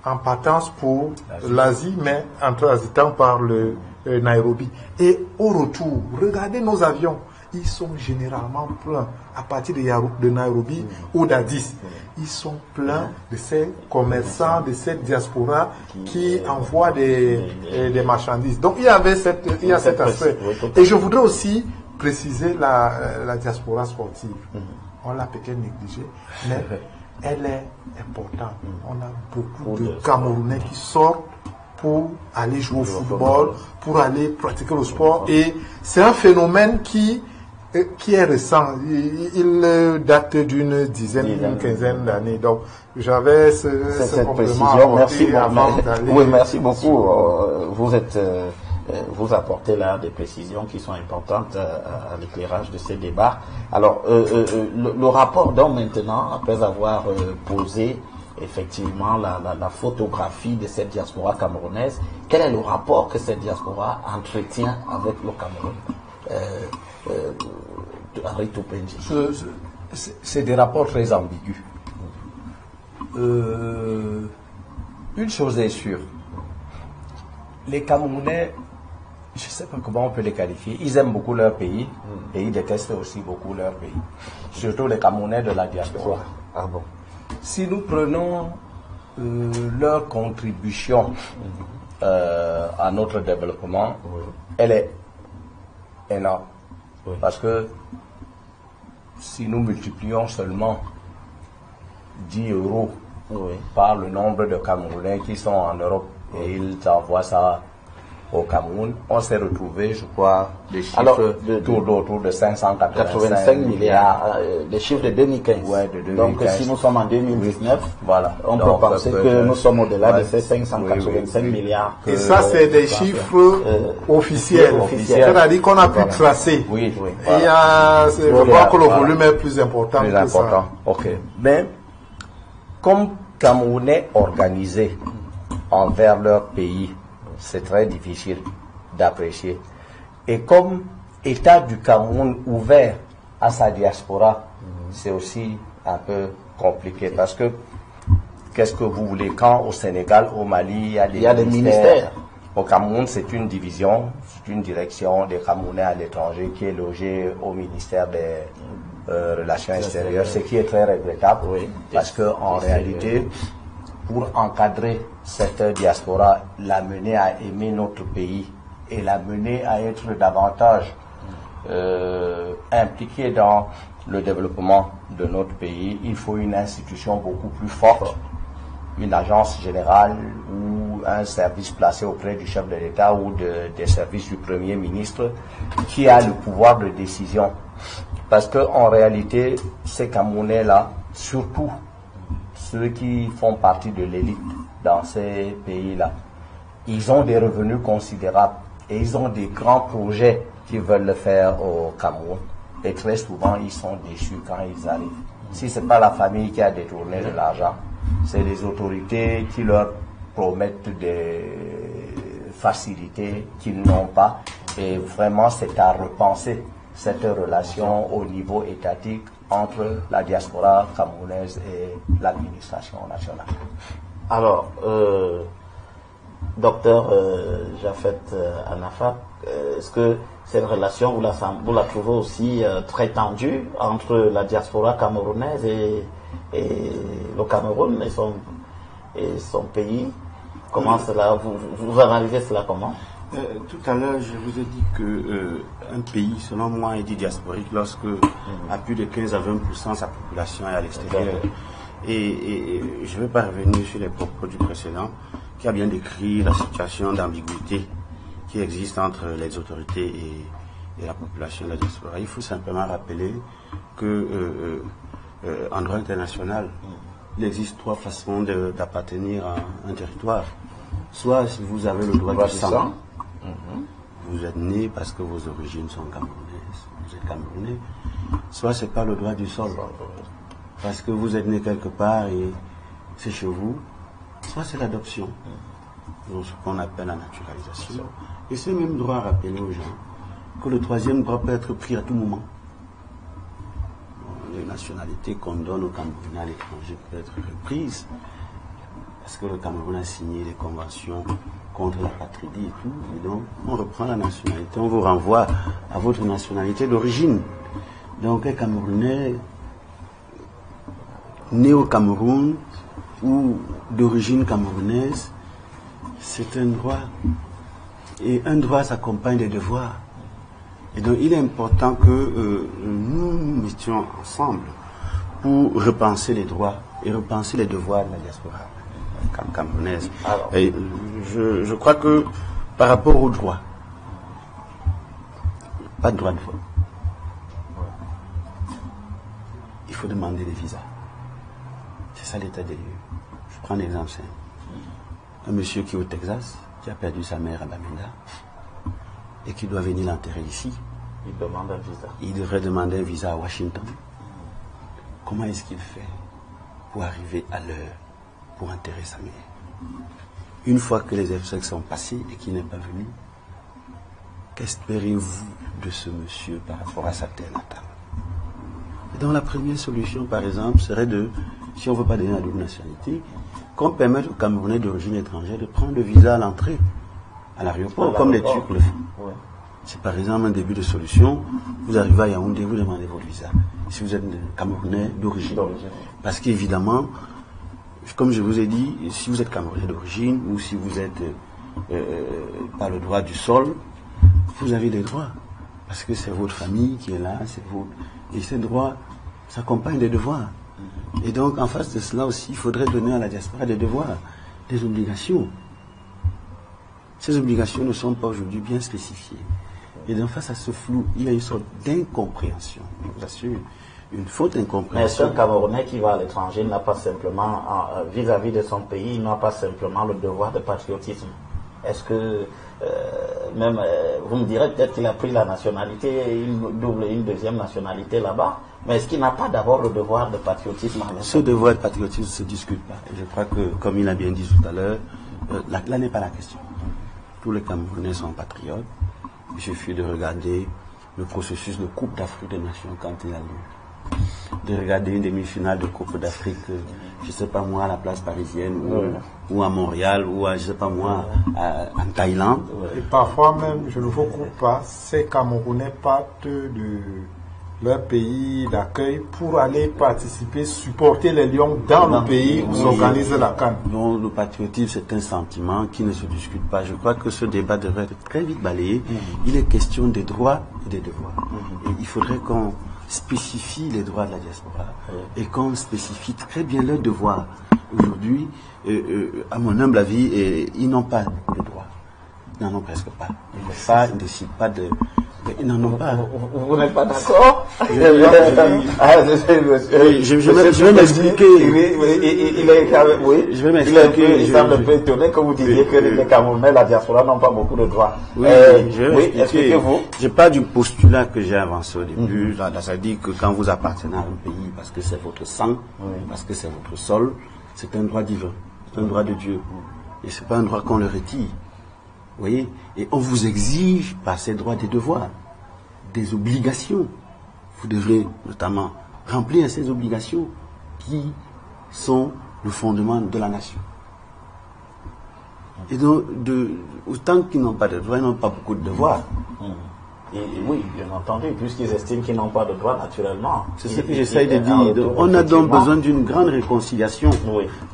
S3: en partance pour l'Asie, mais en transitant par le Nairobi. Et au retour, regardez nos avions. Ils sont généralement pleins à partir de Nairobi ou d'Addis. Ils sont pleins de ces commerçants, de cette diaspora qui envoient des marchandises. Donc il y avait cet aspect. Et je voudrais aussi préciser la diaspora sportive. On l'a peut-être négligée, mais elle est importante. On a beaucoup de Camerounais qui sortent pour aller jouer au football, pour aller pratiquer le sport. Et c'est un phénomène qui est récent. Il date d'une dizaine, d'une quinzaine d'années. Donc, j'avais cette
S1: précision. Merci beaucoup. Oui, merci beaucoup. Vous apportez là des précisions qui sont importantes à l'éclairage de ces débats. Alors, le rapport donc maintenant, après avoir posé effectivement la photographie de cette diaspora camerounaise, quel est le rapport que cette diaspora entretient avec le Cameroun?
S2: C'est des rapports très ambigus. Une chose est sûre, les Camerounais, je ne sais pas comment on peut les qualifier, ils aiment beaucoup leur pays et ils détestent aussi beaucoup leur pays. Surtout les Camerounais de la diaspora.
S1: Ah bon.
S2: Si nous prenons leur contribution à notre développement, elle est énorme. Parce que si nous multiplions seulement 10 euros par le nombre de Camerounais qui sont en Europe et ils envoient ça au Cameroun, on s'est retrouvé, je crois, des chiffres autour de 585 milliards.
S1: Des chiffres de 2015.
S2: Ouais, de 2015.
S1: Donc si nous sommes en 2019,
S2: voilà.
S1: On peut penser que nous sommes au-delà de ces 585 milliards.
S3: Et ça, c'est des chiffres officiels. C'est-à-dire qu'on a pu tracer.
S2: Oui.
S3: Il y a, je crois que le volume est plus important que ça.
S2: Ok. Mais, comme Camerounais organisés envers leur pays, c'est très difficile d'apprécier. Et comme État du Cameroun ouvert à sa diaspora, c'est aussi un peu compliqué. Parce que, qu'est-ce que vous voulez, quand au Sénégal, au Mali, il y a des ministères. Au Cameroun, c'est une division, c'est une direction des Camerounais à l'étranger qui est logée au ministère des Relations extérieures, ce qui est très regrettable. Parce que en réalité, pour encadrer cette diaspora, la mener à aimer notre pays et la mener à être davantage impliquée dans le développement de notre pays, il faut une institution beaucoup plus forte, une agence générale ou un service placé auprès du chef de l'État ou des services du Premier ministre qui a le pouvoir de décision. Parce que en réalité, ces Camerounais-là, surtout ceux qui font partie de l'élite dans ces pays-là, ils ont des revenus considérables et ils ont des grands projets qu'ils veulent faire au Cameroun. Et très souvent, ils sont déçus quand ils arrivent. Si ce n'est pas la famille qui a détourné de l'argent, c'est les autorités qui leur promettent des facilités qu'ils n'ont pas. Et vraiment, c'est à repenser cette relation au niveau étatique entre la diaspora camerounaise et l'administration nationale.
S1: Alors, docteur Japhet Anafat, est-ce que cette relation, vous la trouvez aussi très tendue entre la diaspora camerounaise et le Cameroun et son pays? Comment cela, vous analysez cela comment?
S5: Tout à l'heure, je vous ai dit que un pays, selon moi, est dit diasporique lorsque à plus de 15 à 20% sa population est à l'extérieur. Et je ne vais pas revenir sur les propos du précédent, qui a bien décrit la situation d'ambiguïté qui existe entre les autorités et la population de la diaspora. Il faut simplement rappeler que en droit international, il existe trois façons d'appartenir à un territoire. Soit si vous avez le droit du sang, vous êtes né parce que vos origines sont camerounaises, vous êtes camerounais. Soit c'est pas le droit du sol, parce que vous êtes né quelque part et c'est chez vous. Soit c'est l'adoption, donc ce qu'on appelle la naturalisation. Et c'est même droit à rappeler aux gens que le troisième droit peut être pris à tout moment. Les nationalités qu'on donne aux Camerounais à l'étranger peuvent être reprises. parce que le Cameroun a signé des conventions contre la patrie et tout, et donc on reprend la nationalité, on vous renvoie à votre nationalité d'origine. Donc un Camerounais né au Cameroun ou d'origine camerounaise, c'est un droit. Et un droit s'accompagne des devoirs. Et donc il est important que nous nous mettions ensemble pour repenser les droits et repenser les devoirs de la diaspora camerounaise. Et je crois que par rapport aux droits, pas de droit de vote. Il faut demander des visas. C'est ça l'état des lieux. Je prends un exemple simple. Un monsieur qui est au Texas, qui a perdu sa mère à Bamenda et qui doit venir l'enterrer ici.
S1: Il demande un visa.
S5: Il devrait demander un visa à Washington. Comment est-ce qu'il fait pour arriver à l'heure pour enterrer sa mère? Une fois que les obsèques sont passées et qu'il n'est pas venu, qu'espérez-vous de ce monsieur par rapport à sa terre natale? Et donc la première solution, par exemple, serait de, si on ne veut pas donner la double nationalité, qu'on permette aux Camerounais d'origine étrangère de prendre le visa à l'entrée, à l'aéroport, comme les Turcs le font. Ouais. C'est par exemple un début de solution. Vous arrivez à Yaoundé, vous demandez votre visa. Si vous êtes Camerounais d'origine. Parce qu'évidemment, comme je vous ai dit, si vous êtes Camerounais d'origine ou si vous êtes par le droit du sol, vous avez des droits. Parce que c'est votre famille qui est là, c'est votre... Et ces droits s'accompagnent des devoirs. Et donc, en face de cela aussi, il faudrait donner à la diaspora des devoirs, des obligations. Ces obligations ne sont pas aujourd'hui bien spécifiées. Et donc, face à ce flou, il y a une sorte d'incompréhension. Je vous assure, une faute incompréhension.
S1: Mais est-ce qu'un Camerounais qui va à l'étranger n'a pas simplement, vis-à-vis de son pays, il n'a pas simplement le devoir de patriotisme? Est-ce que, vous me direz peut-être qu'il a pris la nationalité, une deuxième nationalité là-bas, mais est-ce qu'il n'a pas d'abord le devoir de patriotisme?
S5: Ce devoir de patriotisme ne se discute pas. Et je crois que, comme il a bien dit tout à l'heure, là n'est pas la question. Tous les Camerounais sont patriotes. Il suffit de regarder le processus de Coupe d'Afrique des Nations quand il a lieu. De regarder une demi-finale de Coupe d'Afrique, je ne sais pas moi, à la place parisienne, ou à Montréal, ou à, je ne sais pas moi, en Thaïlande.
S3: Et parfois même, je ne vous coupe pas, ces Camerounais partent de leur pays d'accueil pour aller participer, supporter les Lions dans le pays où s'organise la CAN.
S5: Donc le patriotisme, c'est un sentiment qui ne se discute pas. Je crois que ce débat devrait être très vite balayé. Il est question des droits et des devoirs. Et il faudrait qu'on spécifie les droits de la diaspora et qu'on spécifie très bien leurs devoirs. Aujourd'hui, à mon humble avis, ils n'ont pas de droits. Ils n'en ont presque pas. Ils ne décident pas de... Ils n'en ont pas.
S1: Vous n'êtes pas d'accord?
S5: Je vais m'expliquer.
S1: Je vais m'expliquer. Il semble un peu étonné que vous disiez que les Camerounais, la diaspora, n'ont pas beaucoup de droits.
S5: Oui, expliquez-vous. Je parle du postulat que j'ai avancé au début. Ça dit que quand vous appartenez à un pays, parce que c'est votre sang, parce que c'est votre sol, c'est un droit divin, c'est un droit de Dieu. Et c'est pas un droit qu'on le retire. Vous voyez? Et on vous exige par ces droits des devoirs, des obligations. Vous devrez notamment remplir ces obligations qui sont le fondement de la nation. Et donc, autant qu'ils n'ont pas de droits, ils n'ont pas beaucoup de devoirs.
S1: Et oui, bien entendu, puisqu'ils estiment qu'ils n'ont pas de droits naturellement.
S5: C'est ce que j'essaye de dire. On a donc besoin d'une grande réconciliation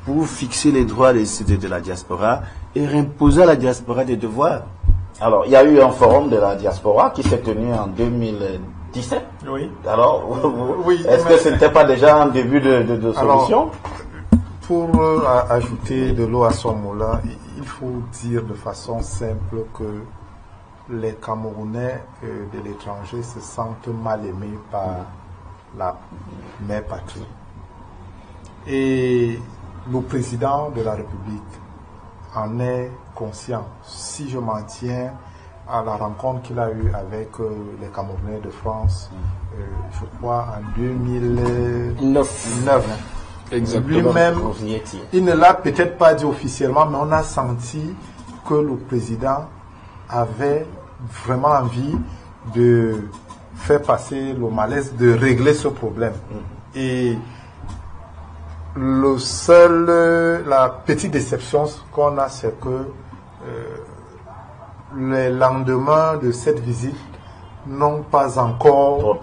S5: pour fixer les droits de la diaspora et imposer à la diaspora des devoirs.
S1: Alors, il y a eu un forum de la diaspora qui s'est tenu en 2017.
S3: Oui.
S1: Alors, est-ce que ce n'était pas déjà un début de solution?
S3: Alors, pour ajouter de l'eau à son moulin, il faut dire de façon simple que les Camerounais de l'étranger se sentent mal aimés par la mère patrie. Et le président de la République en est conscient. Si je m'en tiens à la rencontre qu'il a eue avec les Camerounais de France, je crois en 2009. Lui-même, il ne l'a peut-être pas dit officiellement, mais on a senti que le président avait vraiment envie de faire passer le malaise, de régler ce problème. Et La petite déception qu'on a, c'est que les lendemains de cette visite n'ont pas encore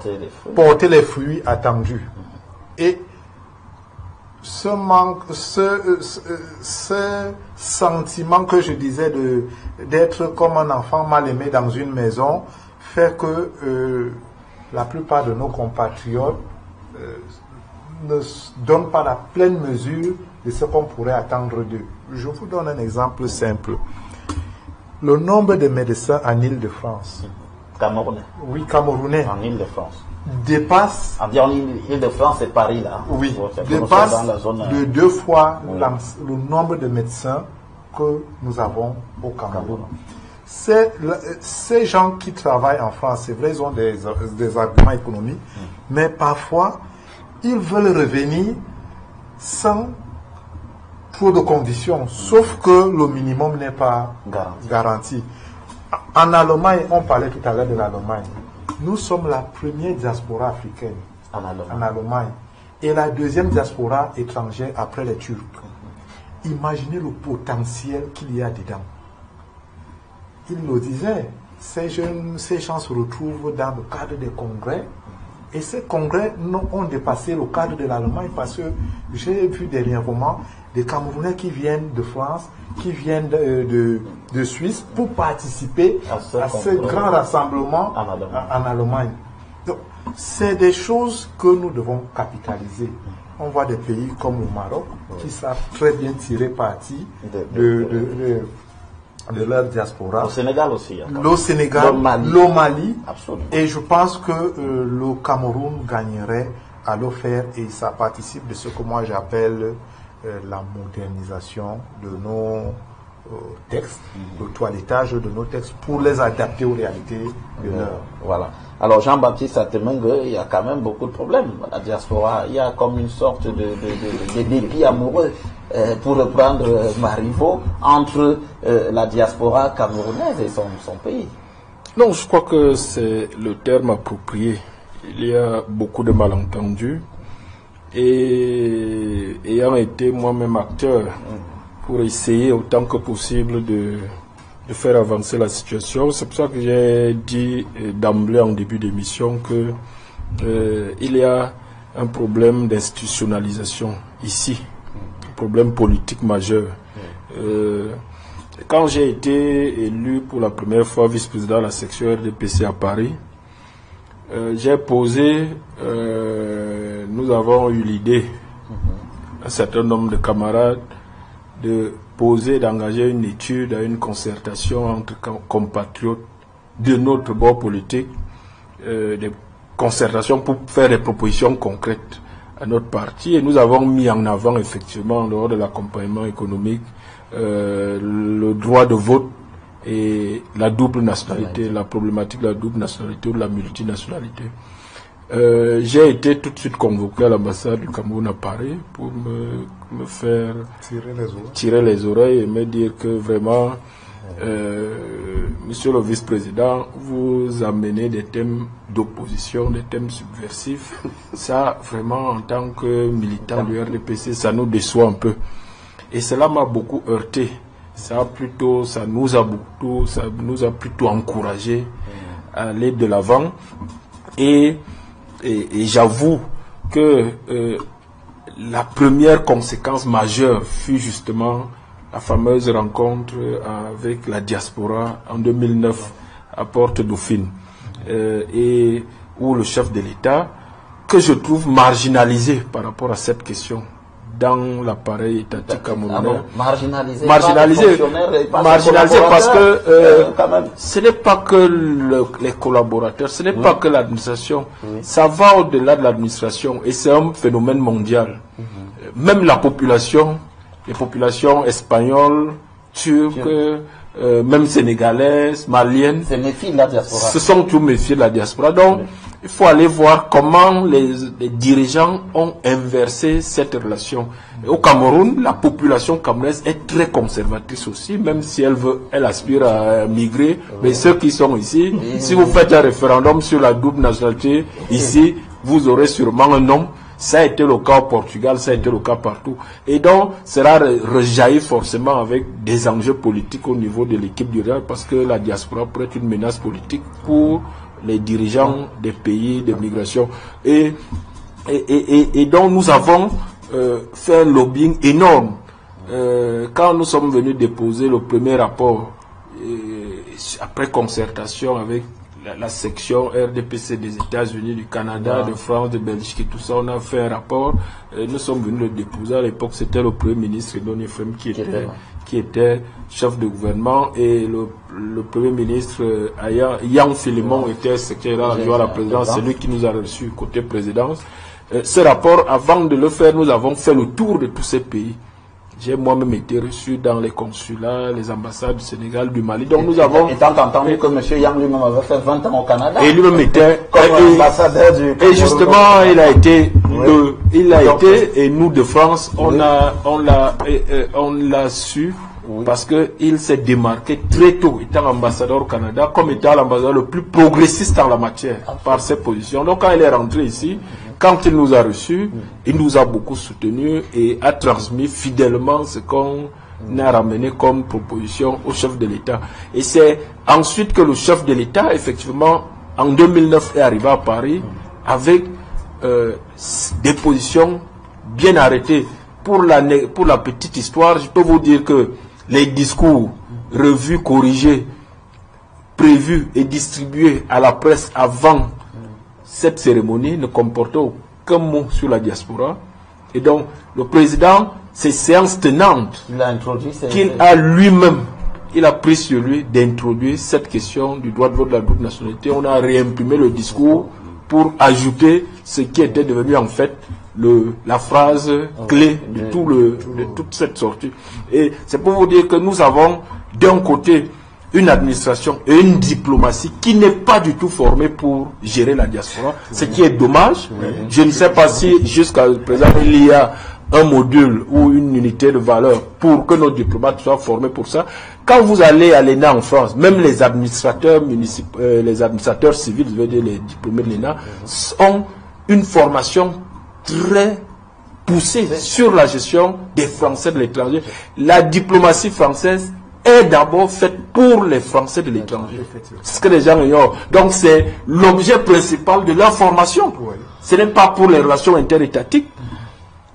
S3: porté les fruits attendus. Et ce manque, ce sentiment que je disais d'être comme un enfant mal aimé dans une maison fait que la plupart de nos compatriotes ne donnent pas la pleine mesure de ce qu'on pourrait attendre d'eux. Je vous donne un exemple simple. Le nombre de médecins en Île-de-France.
S1: Camerounais.
S3: Oui, Camerounais.
S1: En Île-de-France.
S3: Dépasse.
S1: En Île-de-France, c'est Paris là.
S3: Oui,
S1: Bon,
S3: dépasse
S1: dans la zone,
S3: de 2 fois le nombre de médecins que nous avons au Cameroun. Ces gens qui travaillent en France, c'est vrai, ils ont des arguments économiques, mais parfois, ils veulent revenir sans trop de conditions, sauf que le minimum n'est pas garanti. En Allemagne, on parlait tout à l'heure de l'Allemagne. Nous sommes la première diaspora africaine en Allemagne et la deuxième diaspora étrangère après les Turcs. Imaginez le potentiel qu'il y a dedans. Il le disait, ces gens se retrouvent dans le cadre des congrès. Et ces congrès ont dépassé le cadre de l'Allemagne parce que j'ai vu dernièrement des Camerounais qui viennent de France, qui viennent de Suisse pour participer à ce grand rassemblement en Allemagne. Donc, c'est des choses que nous devons capitaliser. On voit des pays comme le Maroc qui savent très bien tirer parti de leur diaspora.
S1: Au Sénégal aussi.
S3: Le Sénégal, le Mali.
S1: Absolument.
S3: Et je pense que le Cameroun gagnerait à le faire et ça participe de ce que moi j'appelle la modernisation de nos textes, le toilettage de nos textes pour les adapter aux réalités de l'heure.
S1: Voilà. Alors Jean-Baptiste Atemengue, il y a quand même beaucoup de problèmes. La diaspora, il y a comme une sorte de dépit amoureux, pour reprendre Marivaux, entre la diaspora camerounaise et son pays.
S4: Non, je crois que c'est le terme approprié. Il y a beaucoup de malentendus. Et ayant été moi-même acteur pour essayer autant que possible de faire avancer la situation, c'est pour ça que j'ai dit d'emblée en début d'émission que il y a un problème d'institutionnalisation ici, un problème politique majeur. Quand j'ai été élu pour la première fois vice-président de la section RDPC à Paris, j'ai posé, nous avons eu l'idée, un certain nombre de camarades, d'engager une étude, une concertation entre compatriotes de notre bord politique, des concertations pour faire des propositions concrètes à notre parti. Et nous avons mis en avant effectivement, lors de l'accompagnement économique, le droit de vote et la double nationalité, la problématique de la double nationalité ou de la multinationalité. J'ai été tout de suite convoqué à l'ambassade du Cameroun à Paris pour me faire tirer les oreilles et me dire que vraiment, monsieur le vice-président, vous amenez des thèmes d'opposition, des thèmes subversifs. Ça, vraiment, en tant que militant du RDPC, ça nous déçoit un peu. Et cela m'a beaucoup heurté. Ça nous a plutôt encouragé à aller de l'avant. Et j'avoue que la première conséquence majeure fut justement la fameuse rencontre avec la diaspora en 2009 à Porte-Dauphine, et où le chef de l'État, que je trouve marginalisé par rapport à cette question dans l'appareil étatique camerounais.
S1: Marginalisé
S4: parce que ce n'est pas que les collaborateurs, ce n'est pas que l'administration, ça va au-delà de l'administration et c'est un phénomène mondial. Même la population, les populations espagnoles, turques, même sénégalaises, maliennes, se sont tous méfiés de la diaspora. Donc, il faut aller voir comment les dirigeants ont inversé cette relation. Et au Cameroun, la population camerounaise est très conservatrice aussi, même si elle aspire à migrer. Mais ceux qui sont ici, si vous faites un référendum sur la double nationalité, ici, vous aurez sûrement un homme. Ça a été le cas au Portugal, ça a été le cas partout. Et donc, cela rejaillit forcément avec des enjeux politiques au niveau de l'équipe du Real, parce que la diaspora pourrait être une menace politique pour les dirigeants des pays de migration. Et donc, nous avons fait un lobbying énorme. Quand nous sommes venus déposer le premier rapport, après concertation avec la section RDPC des États-Unis, du Canada, de France, de Belgique et tout ça, on a fait un rapport. Nous sommes venus le déposer. À l'époque, c'était le Premier ministre Edouard Frem qui était chef de gouvernement, et le Premier ministre Yann Philemon était secrétaire à la présidence. C'est lui qui nous a reçus côté présidence. Ce rapport, avant de le faire, nous avons fait le tour de tous ces pays. J'ai moi-même été reçu dans les consulats, les ambassades du Sénégal, du Mali. Donc nous avons...
S1: Étant entendu que M. Yang lui-même avait fait 20 ans au Canada.
S4: Et lui-même était...
S1: comme ambassadeur du...
S4: Et justement, il a été... et nous de France, on l'a su, parce qu'il s'est démarqué très tôt, étant ambassadeur au Canada, comme étant l'ambassadeur le plus progressiste en la matière, par ses positions. Donc quand il est rentré ici, quand il nous a reçus, il nous a beaucoup soutenus et a transmis fidèlement ce qu'on a ramené comme proposition au chef de l'État. Et c'est ensuite que le chef de l'État, effectivement, en 2009, est arrivé à Paris avec des positions bien arrêtées. Pour la petite histoire, je peux vous dire que les discours revus, corrigés, prévus et distribués à la presse avant cette cérémonie ne comportait aucun mot sur la diaspora. Et donc, le président, ces séances tenantes qu'il a lui-même, il a pris sur lui d'introduire cette question du droit de vote de la double nationalité. On a réimprimé le discours pour ajouter ce qui était devenu en fait la phrase clé de toute cette sortie. Et c'est pour vous dire que nous avons d'un côté une administration et une diplomatie qui n'est pas du tout formée pour gérer la diaspora, ce qui est dommage. Je ne sais pas si jusqu'à présent il y a un module ou une unité de valeur pour que nos diplomates soient formés pour ça. Quand vous allez à l'ENA en France, même les administrateurs municipaux, les administrateurs civils, je veux dire les diplômés de l'ENA, ont une formation très poussée sur la gestion des Français de l'étranger. La diplomatie française est d'abord faite pour les Français de l'étranger. C'est ce que les gens ignorent. Donc c'est l'objet principal de leur formation. Ce n'est pas pour les relations interétatiques.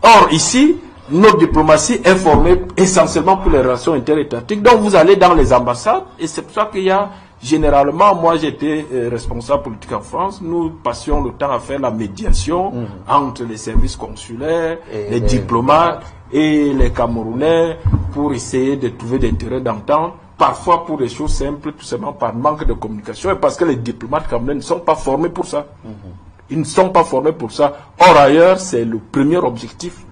S4: Or ici, notre diplomatie est formée essentiellement pour les relations interétatiques. Donc vous allez dans les ambassades, et c'est pour ça qu'il y a généralement, moi j'étais responsable politique en France, nous passions le temps à faire la médiation entre les services consulaires, les diplomates et les Camerounais pour essayer de trouver des terrains d'entente, parfois pour des choses simples, tout simplement par manque de communication, et parce que les diplomates camerounais ne sont pas formés pour ça. Ils ne sont pas formés pour ça. Or ailleurs, c'est le premier objectif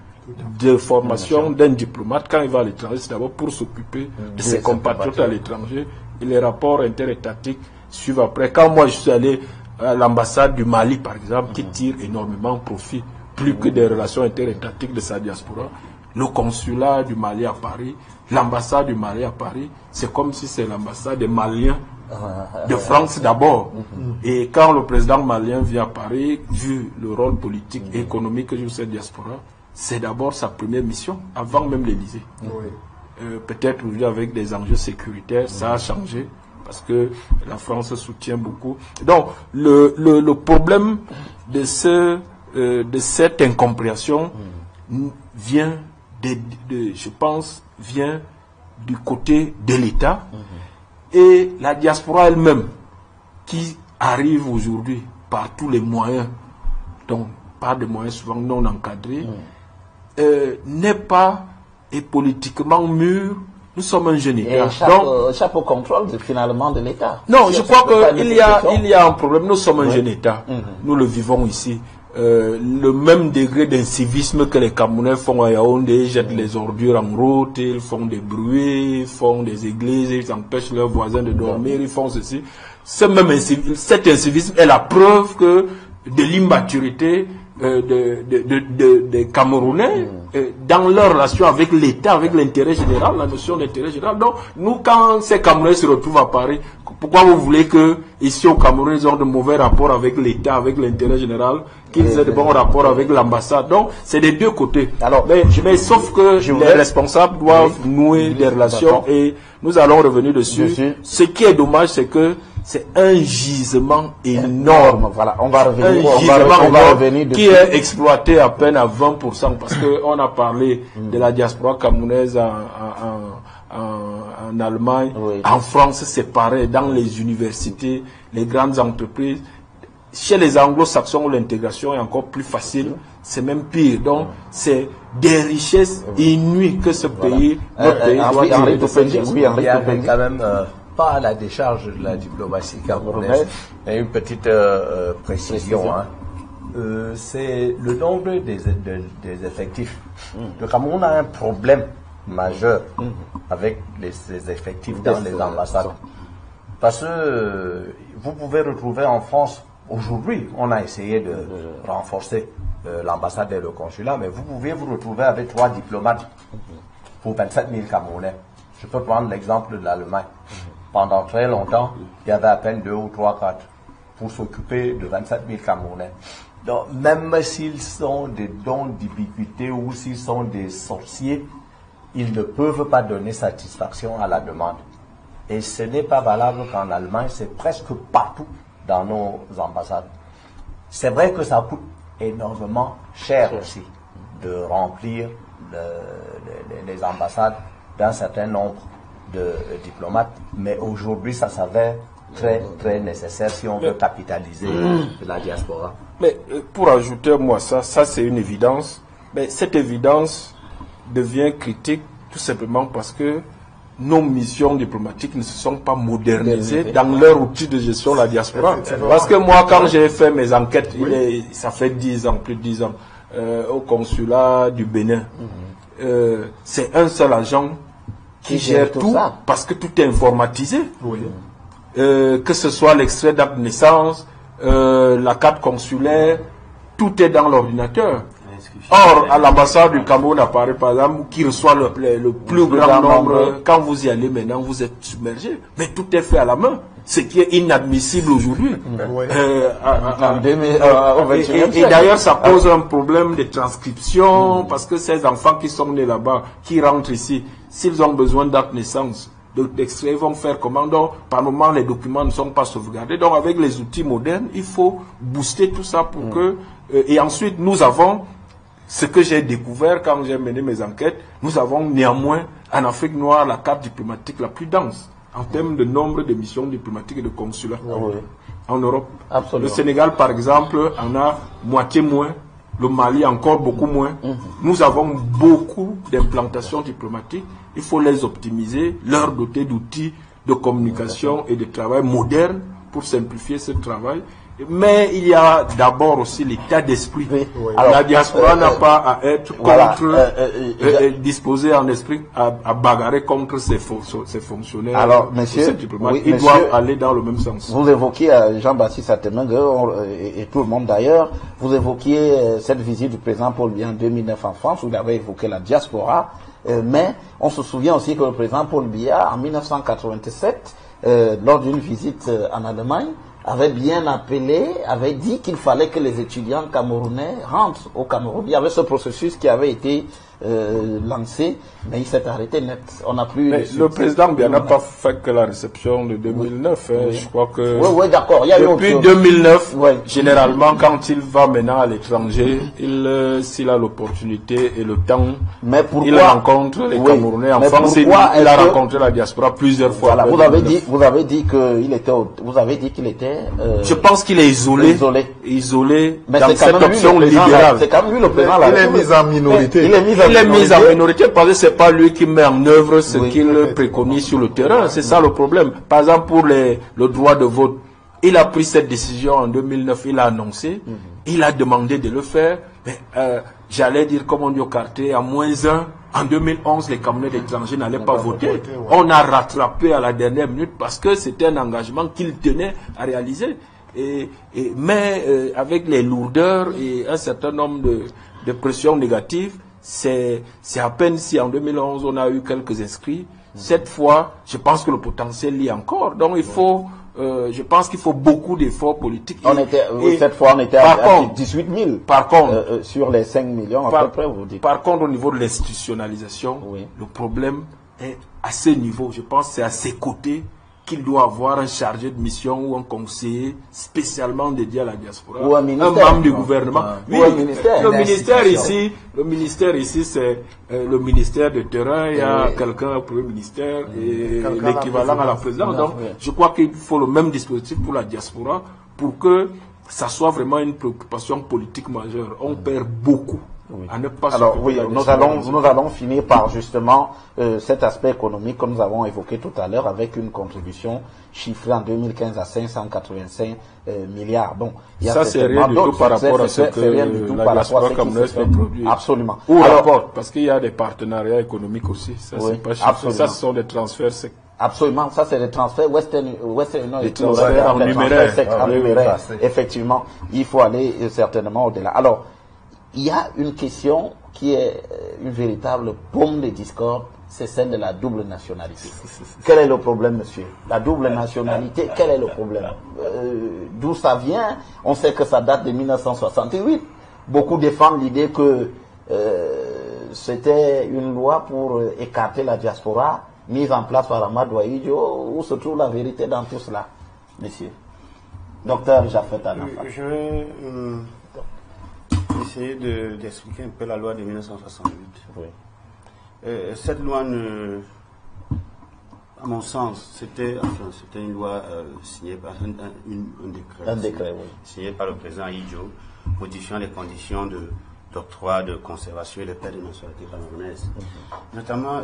S4: de formation d'un diplomate quand il va à l'étranger, c'est d'abord pour s'occuper de ses compatriotes à l'étranger, et les rapports interétatiques suivent après. Quand moi je suis allé à l'ambassade du Mali par exemple, qui tire énormément profit, plus que des relations interétatiques de sa diaspora, le consulat du Mali à Paris, l'ambassade du Mali à Paris, c'est comme si c'est l'ambassade des Maliens de France d'abord. Et quand le président malien vient à Paris, vu le rôle politique et économique que joue cette diaspora, c'est d'abord sa première mission, avant même l'Élysée. Peut-être aujourd'hui avec des enjeux sécuritaires, ça a changé, parce que la France soutient beaucoup. Donc, le problème de cette incompréhension vient, je pense, vient du côté de l'État et la diaspora elle-même, qui arrive aujourd'hui par tous les moyens, donc par des moyens souvent non encadrés, n'est pas politiquement mûr. Nous sommes un jeune État.
S1: Et échappe au contrôle finalement de l'État.
S4: Non, je crois qu'il y a un problème. Nous sommes un jeune État. Nous le vivons ici. Le même degré d'incivisme que les Camerounais font à Yaoundé, ils jettent les ordures en route, ils font des bruits, ils font des églises, ils empêchent leurs voisins de dormir, ils font ceci. Cet incivisme est la preuve de l'immaturité des Camerounais dans leur relation avec l'État, avec l'intérêt général, la notion d'intérêt général. Donc, nous, quand ces Camerounais se retrouvent à Paris, pourquoi vous voulez que ici au Cameroun, ils ont de mauvais rapports avec l'État, avec l'intérêt général, qu'ils aient de bons rapports avec l'ambassade? Donc, c'est des deux côtés. Alors, mais sauf que les responsables doivent nouer des relations et nous allons revenir dessus. Ce qui est dommage, c'est que c'est un gisement énorme.
S1: Voilà, on va revenir,
S4: on va revenir qui est exploité à peine à 20%, parce qu'on a parlé de la diaspora camerounaise en Allemagne, en France, c'est pareil, dans les universités, les grandes entreprises. Chez les anglo-saxons, l'intégration est encore plus facile, c'est même pire. Donc, c'est des richesses inouïes que ce pays, notre pays doit
S2: il y a quand même pas à la décharge de la diplomatie camerounaise, mais une petite précision. C'est le nombre des effectifs. Le Cameroun a un problème majeur avec les effectifs dans les ambassades. Parce que vous pouvez retrouver en France, aujourd'hui, on a essayé de renforcer l'ambassade et le consulat, mais vous pouvez vous retrouver avec 3 diplomates pour 27 000 Camerounais. Je peux prendre l'exemple de l'Allemagne. Pendant très longtemps, il y avait à peine 2 ou 3 cadres pour s'occuper de 27 000 Camerounais. Donc, même s'ils sont des dons d'ubiquité ou s'ils sont des sorciers, ils ne peuvent pas donner satisfaction à la demande. Et ce n'est pas valable qu'en Allemagne, c'est presque partout dans nos ambassades. C'est vrai que ça coûte énormément cher aussi de remplir les ambassades d'un certain nombre de diplomates, mais aujourd'hui ça s'avère très très nécessaire si on veut capitaliser la diaspora.
S4: Mais pour ajouter moi ça c'est une évidence, mais cette évidence devient critique tout simplement parce que nos missions diplomatiques ne se sont pas modernisées dans leur outil de gestion de la diaspora. Parce que moi, quand j'ai fait mes enquêtes, ça fait 10 ans, plus de 10 ans, au consulat du Bénin, c'est un seul agent qui gère tout, parce que tout est informatisé. Que ce soit l'extrait d'acte de naissance, la carte consulaire, tout est dans l'ordinateur. Or, à l'ambassade du Cameroun à Paris, par exemple, qui reçoit le plus grand nombre, quand vous y allez maintenant, vous êtes submergé. Mais tout est fait à la main. Ce qui est inadmissible aujourd'hui. Et d'ailleurs, ça pose un problème de transcription, parce que ces enfants qui sont nés là-bas, qui rentrent ici, s'ils ont besoin d'acte de naissance, d'extrait, ils vont faire comment? Donc, par moment, les documents ne sont pas sauvegardés. Donc, avec les outils modernes, il faut booster tout ça pour que... et ensuite, nous avons... Ce que j'ai découvert quand j'ai mené mes enquêtes, nous avons néanmoins en Afrique noire la carte diplomatique la plus dense en termes de nombre de missions diplomatiques et de consulats en Europe. Le Sénégal, par exemple, en a moitié moins, le Mali encore beaucoup moins. Nous avons beaucoup d'implantations diplomatiques, il faut les optimiser, leur doter d'outils de communication et de travail modernes pour simplifier ce travail. Mais il y a d'abord aussi l'état d'esprit. La diaspora n'a pas à être contre, disposée en esprit à bagarrer contre ses fonctionnaires.
S1: Alors, monsieur,
S4: ils doivent aller dans le même sens.
S1: Vous évoquiez Jean-Baptiste Atemengue et tout le monde d'ailleurs, vous évoquiez cette visite du président Paul Biya en 2009 en France, vous avez évoqué la diaspora, mais on se souvient aussi que le président Paul Biya, en 1987, lors d'une visite en Allemagne, avait bien appelé, avait dit qu'il fallait que les étudiants camerounais rentrent au Cameroun. Il y avait ce processus qui avait été lancé, mais il s'est arrêté net. On n'a plus.
S4: Mais le président Biya n'a pas fait que la réception de 2009. Je crois que.
S1: Oui, d'accord.
S4: Depuis 2009, généralement, quand il va maintenant à l'étranger, s'il a l'opportunité et le temps, il rencontre les Camerounais en France. Il a rencontré la diaspora plusieurs fois.
S1: Voilà, vous avez dit qu'il était.
S4: Je pense qu'il est isolé
S1: mais
S4: dans cette option libérale.
S1: C'est quand même lui le président.
S3: Il est mis en minorité.
S4: Il est mis en minorité parce que c'est pas lui qui met en œuvre ce qu'il préconise sur le terrain. C'est ça le problème. Par exemple, pour le droit de vote, il a pris cette décision en 2009, il a annoncé, il a demandé de le faire. Mais j'allais dire, comme on dit au quartier, à -1, en 2011, les Camerounais d'étrangers n'allaient pas voter. On a rattrapé à la dernière minute parce que c'était un engagement qu'il tenait à réaliser. mais avec les lourdeurs et un certain nombre de pressions négatives, c'est à peine si en 2011 on a eu quelques inscrits. Cette fois, je pense que le potentiel y est encore. Donc il faut, je pense qu'il faut beaucoup d'efforts politiques.
S1: Cette fois, on était à 18 000.
S4: Par contre,
S1: sur les 5 millions à peu près, vous dites.
S4: Par contre, au niveau de l'institutionnalisation, le problème est à ce niveau. Je pense que c'est à ses côtés qu'il doit avoir un chargé de mission ou un conseiller spécialement dédié à la diaspora,
S1: ou un
S4: membre du gouvernement.
S1: Oui, ou un ministère.
S4: Le ministère ici, c'est le ministère de terrain. Il y a quelqu'un au premier ministère et l'équivalent à la présidence. Donc, je crois qu'il faut le même dispositif pour la diaspora pour que ça soit vraiment une préoccupation politique majeure. On perd beaucoup. À ne pas.
S1: Alors oui, nous allons finir par justement cet aspect économique que nous avons évoqué tout à l'heure avec une contribution chiffrée en 2015 à 585 milliards. Bon, il y a
S4: ça c'est rien du tout par rapport à ce que la diaspora camerounaise fait produire.
S1: Absolument.
S4: Ou rapport, parce qu'il y a des partenariats économiques aussi. Ça c'est pas chiffré. Ça ce sont des transferts secs.
S1: Absolument, ça c'est des transferts Western Union,
S4: des transferts en numéraire.
S1: Effectivement, il faut aller certainement au-delà. Alors, il y a une question qui est une véritable pomme de discorde, c'est celle de la double nationalité. Quel est le problème, monsieur? La double nationalité, quel est le problème? D'où ça vient? On sait que ça date de 1968. Beaucoup défendent l'idée que c'était une loi pour écarter la diaspora, mise en place par Amadou Ahidjo. Où se trouve la vérité dans tout cela, monsieur? Docteur Jaffet Anafa.
S5: Je vais essayer d'expliquer un peu la loi de 1968.
S1: Oui.
S5: Cette loi, à mon sens, c'était une loi signée par un décret, signé par le président Ahidjo, modifiant les conditions d'octroi, de conservation et de paix de nationalité camerounaise. Notamment,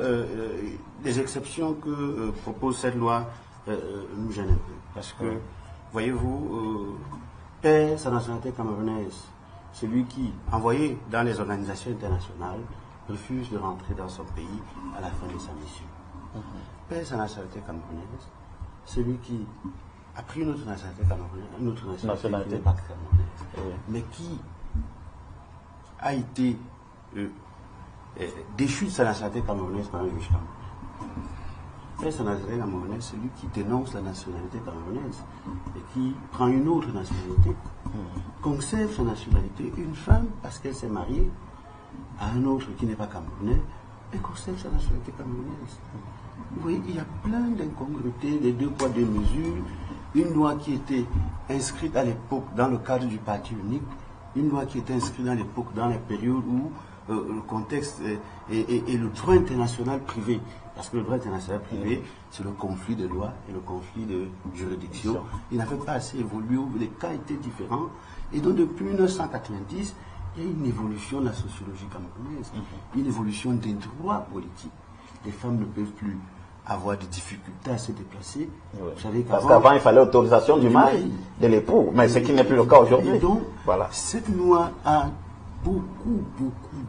S5: les exceptions que propose cette loi nous gênent un peu. Parce que, voyez-vous, perd sa nationalité camerounaise. Celui qui, envoyé dans les organisations internationales, refuse de rentrer dans son pays à la fin de sa mission. Perd sa nationalité camerounaise. Celui qui a pris une autre nationalité camerounaise, une autre nationalité qui n'est pas camerounaise, mais qui a été déchu de sa nationalité camerounaise par un juge camerounais. Perd sa nationalité camerounaise, celui qui dénonce la nationalité camerounaise et qui prend une autre nationalité. Conserve sa nationalité, une femme, parce qu'elle s'est mariée à un autre qui n'est pas camerounais, et conserve sa nationalité camerounaise. Vous voyez, il y a plein d'incongruités, les deux poids, deux mesures. Une loi qui était inscrite à l'époque dans le cadre du parti unique, une loi qui était inscrite à l'époque dans les périodes où le contexte et le droit international privé, parce que le droit international privé, c'est le conflit de loi et le conflit de juridiction. Il n'avait pas assez évolué, les cas étaient différents. Et donc depuis 1990, il y a une évolution de la sociologie camerounaise, une évolution des droits politiques. Les femmes ne peuvent plus avoir des difficultés à se déplacer. Vous savez
S1: parce qu'avant, il fallait autorisation du mari, de l'époux, mais ce qui n'est plus le cas aujourd'hui.
S5: Donc,
S1: voilà.
S5: Cette loi a beaucoup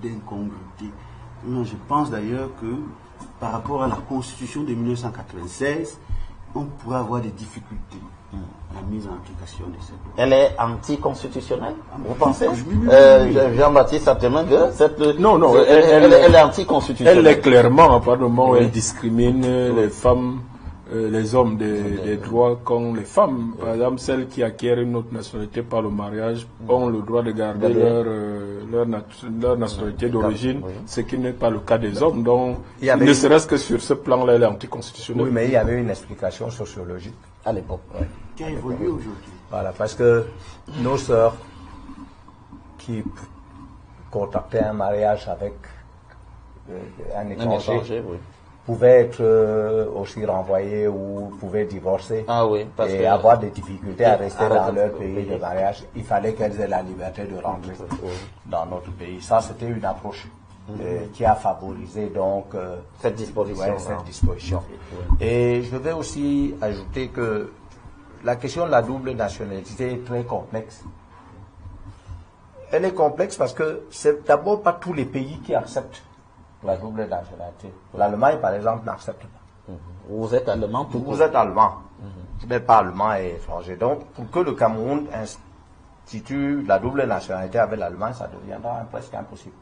S5: d'incongruités. Je pense d'ailleurs que par rapport à la Constitution de 1996, on pourrait avoir des difficultés à la mise en application de cette loi.
S1: Elle est anticonstitutionnelle, vous pensez? Jean-Baptiste Satemengue,
S4: non,
S1: elle est anticonstitutionnelle.
S4: Elle est clairement, à partir du moment où elle discrimine les femmes, les hommes des droits qu'ont les femmes. Par exemple, celles qui acquièrent une autre nationalité par le mariage ont le droit de garder leur nationalité d'origine, ce qui n'est pas le cas des hommes. Donc, ne serait-ce que sur ce plan-là, elle est anticonstitutionnelle.
S2: Oui, mais il y avait une explication sociologique
S1: à l'époque.
S5: Qui a évolué aujourd'hui.
S2: Voilà, parce que nos sœurs qui contactaient un mariage avec un étranger, pouvaient être aussi renvoyés ou pouvaient divorcer et avoir des difficultés à rester dans leur pays de mariage. Il fallait qu'elles aient la liberté de rentrer dans notre pays. Ça, c'était une approche qui a favorisé donc
S1: cette disposition.
S2: Et je vais aussi ajouter que la question de la double nationalité est très complexe. Elle est complexe parce que c'est d'abord pas tous les pays qui acceptent la double nationalité. L'Allemagne, par exemple, n'accepte pas.
S1: Vous êtes allemand?
S2: Vous êtes allemand. Vous n'êtes pas allemand et étranger. Donc, pour que le Cameroun institue la double nationalité avec l'Allemagne, ça deviendra presque impossible.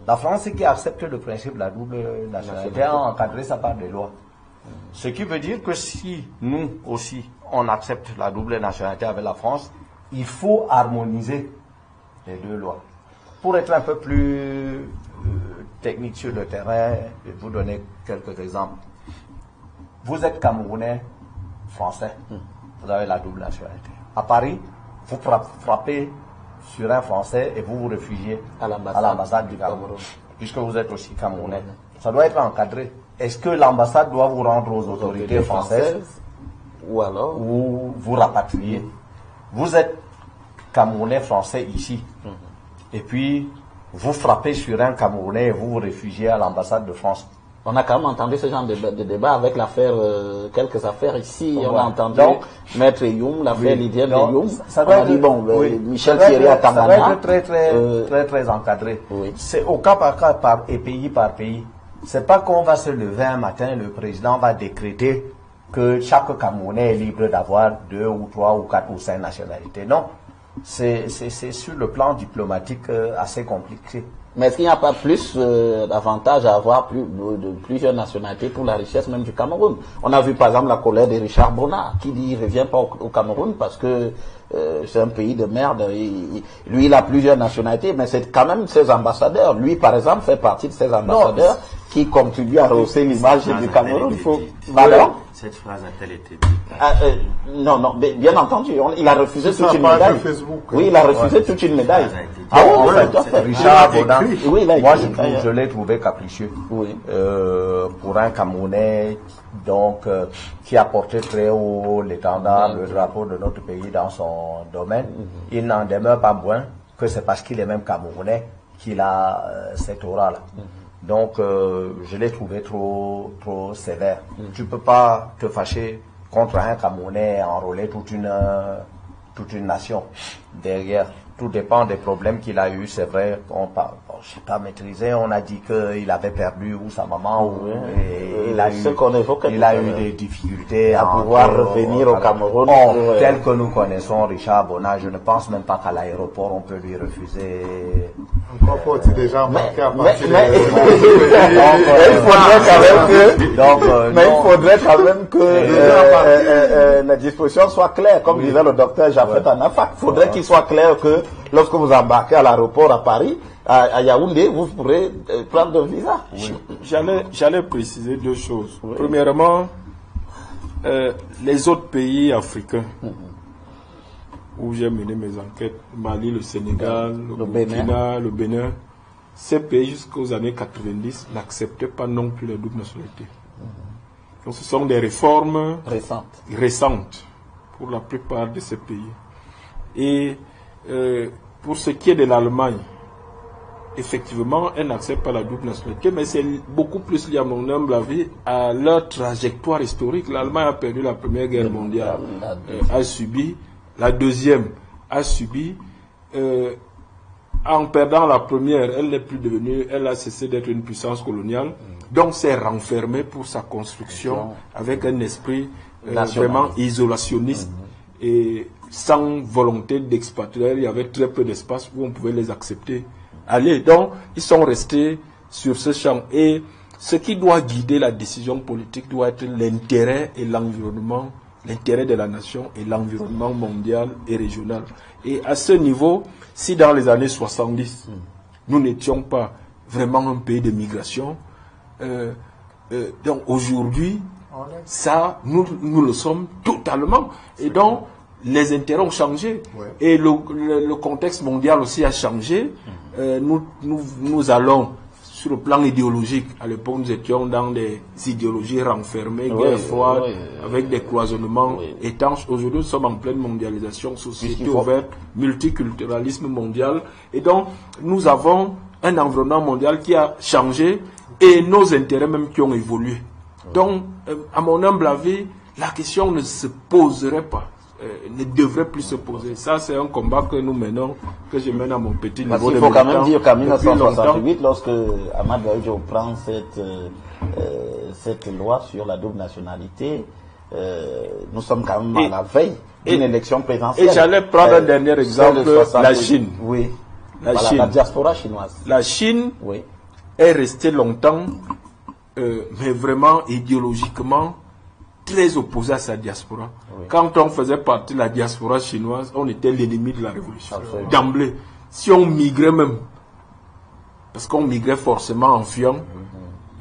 S2: La France, qui accepte le principe de la double nationalité, a encadré ça par des lois. Ce qui veut dire que si nous aussi, on accepte la double nationalité avec la France, il faut harmoniser les deux lois. Pour être un peu plus technique sur le terrain, je vais vous donner quelques exemples. Vous êtes Camerounais, Français, vous avez la double nationalité. À Paris, vous frappez sur un Français et vous vous réfugiez à l'ambassade du Cameroun, puisque vous êtes aussi Camerounais. Ça doit être encadré. Est-ce que l'ambassade doit vous rendre aux autorités françaises
S1: ou alors
S2: vous rapatrier? Vous êtes Camerounais français ici, et puis vous frappez sur un Camerounais et vous vous réfugiez à l'ambassade de France.
S1: On a quand même entendu ce genre de débat avec l'affaire, quelques affaires ici. On a entendu Maître Youm, l'affaire Lydia Youm.
S2: Ça doit
S1: être, Michel Thierry à Tamana.
S2: Ça doit être très encadré. Oui. C'est au cas par cas et pays par pays. C'est pas qu'on va se lever un matin, le président va décréter que chaque Camerounais est libre d'avoir 2 ou 3 ou 4 ou 5 nationalités. Non. C'est sur le plan diplomatique assez compliqué.
S1: Mais est-ce qu'il n'y a pas plus d'avantage à avoir plusieurs nationalités pour la richesse même du Cameroun? On a vu par exemple la colère de Richard Bonnat qui dit qu'il ne revient pas au Cameroun parce que c'est un pays de merde. Lui, il a plusieurs nationalités, mais c'est quand même ses ambassadeurs. Lui, par exemple, fait partie de ces ambassadeurs qui contribuent à rehausser l'image du Cameroun.
S5: Cette phrase a-t-elle été dite?
S1: Non, bien entendu. Il a refusé toute une médaille. Oui, il a refusé toute une médaille.
S2: Ah oui, Richard Bonnat, je l'ai trouvé capricieux. Oui. Pour un Camerounais, donc, qui a porté très haut l'étendard, le drapeau de notre pays dans son domaine, il n'en demeure pas moins que c'est parce qu'il est même Camerounais qu'il a cette aura-là. Donc, je l'ai trouvé trop sévère. Tu peux pas te fâcher contre un Camerounais et enrôler toute une nation derrière. Tout dépend des problèmes qu'il a eu. C'est vrai, je sais pas maîtrisé. On a dit qu'il avait perdu ou sa maman il a eu des difficultés
S1: à pouvoir revenir au Cameroun.
S2: Tel que nous connaissons Richard Bonnat, je ne pense même pas qu'à l'aéroport on peut lui refuser.
S3: Encore faut-il déjà embarquer à partir
S1: il faudrait quand même que la disposition soit claire, comme disait le docteur Jafet Anafak. Il faudrait qu'il soit clair que lorsque vous embarquez à l'aéroport à Paris, à Yaoundé, vous pourrez prendre un visa.
S4: Oui. J'allais préciser 2 choses. Oui. Premièrement, les autres pays africains où j'ai mené mes enquêtes, Mali, le Sénégal, le Burkina, le Bénin, ces pays jusqu'aux années 90 n'acceptaient pas non plus la double nationalité. Donc ce sont des réformes récentes pour la plupart de ces pays. Et pour ce qui est de l'Allemagne, effectivement, elle n'accepte pas la double nationalité, mais c'est beaucoup plus lié, à mon humble avis, à leur trajectoire historique. L'Allemagne a perdu la Première Guerre mondiale, a subi la deuxième, a subi, en perdant la première, elle n'est plus devenue, elle a cessé d'être une puissance coloniale, donc c'est renfermée pour sa construction avec un esprit vraiment isolationniste et sans volonté d'expatrier. Il y avait très peu d'espace où on pouvait les accepter. Allez, donc ils sont restés sur ce champ. Et ce qui doit guider la décision politique doit être l'intérêt et l'environnement, l'intérêt de la nation et l'environnement mondial et régional. Et à ce niveau, si dans les années 70, nous n'étions pas vraiment un pays de migration, donc aujourd'hui, ça, nous le sommes totalement. Et donc, les intérêts ont changé. Ouais. Et le contexte mondial aussi a changé. Nous allons, sur le plan idéologique, à l'époque, nous étions dans des idéologies renfermées, guerre froide, avec des cloisonnements étanches. Aujourd'hui, nous sommes en pleine mondialisation, société ouverte, multiculturalisme mondial. Et donc, nous avons un environnement mondial qui a changé et nos intérêts même qui ont évolué. Donc, à mon humble avis, la question ne se poserait pas. Ne devrait plus se poser. Ça, c'est un combat que nous menons, que je mène à mon petit niveau.
S1: Il faut quand même dire qu'en 1968, lorsque Ahmad Daoudio prend cette loi sur la double nationalité, nous sommes quand même à la veille d'une élection présidentielle.
S4: Et j'allais prendre un dernier exemple, la Chine.
S1: Oui.
S4: Chine.
S1: La diaspora chinoise.
S4: La Chine est restée longtemps, mais vraiment idéologiquement, très opposée à sa diaspora. Oui. Quand on faisait partie de la diaspora chinoise, on était l'ennemi de la révolution. D'emblée. Si on migrait même, parce qu'on migrait forcément en fuyant,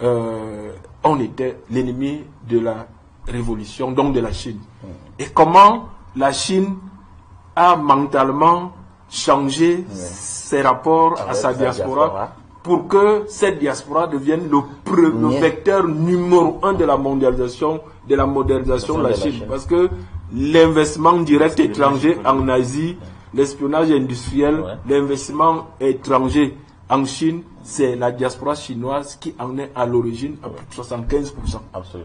S4: on était l'ennemi de la révolution, donc de la Chine. Et comment la Chine a mentalement changé ses rapports à sa diaspora pour que cette diaspora devienne le vecteur numéro 1 de la mondialisation, de la modernisation de la Chine. Parce que l'investissement direct étranger en Asie, l'espionnage industriel, l'investissement étranger en Chine, c'est la diaspora chinoise qui en est à l'origine à plus de 75%,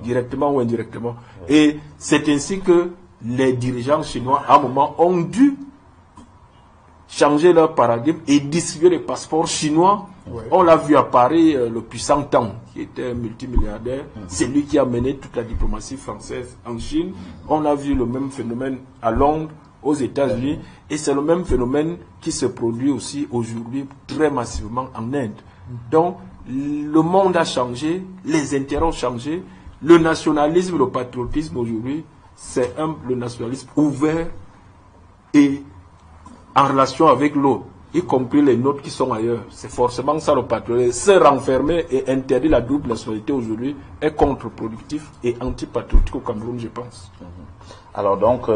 S4: directement ou indirectement. Et c'est ainsi que les dirigeants chinois, à un moment, ont dû changer leur paradigme et distribuer les passeports chinois. On l'a vu à Paris, le puissant Tang, qui était un multimilliardaire, c'est lui qui a mené toute la diplomatie française en Chine. On a vu le même phénomène à Londres, aux États-Unis, et c'est le même phénomène qui se produit aussi aujourd'hui très massivement en Inde. Donc, le monde a changé, les intérêts ont changé, le nationalisme, le patriotisme aujourd'hui, c'est le nationalisme ouvert et en relation avec l'autre, y compris les nôtres qui sont ailleurs. C'est forcément ça le patriotisme. Se renfermer et interdire la double nationalité aujourd'hui est contre-productif et antipatriotique au Cameroun, je pense.
S1: Alors donc,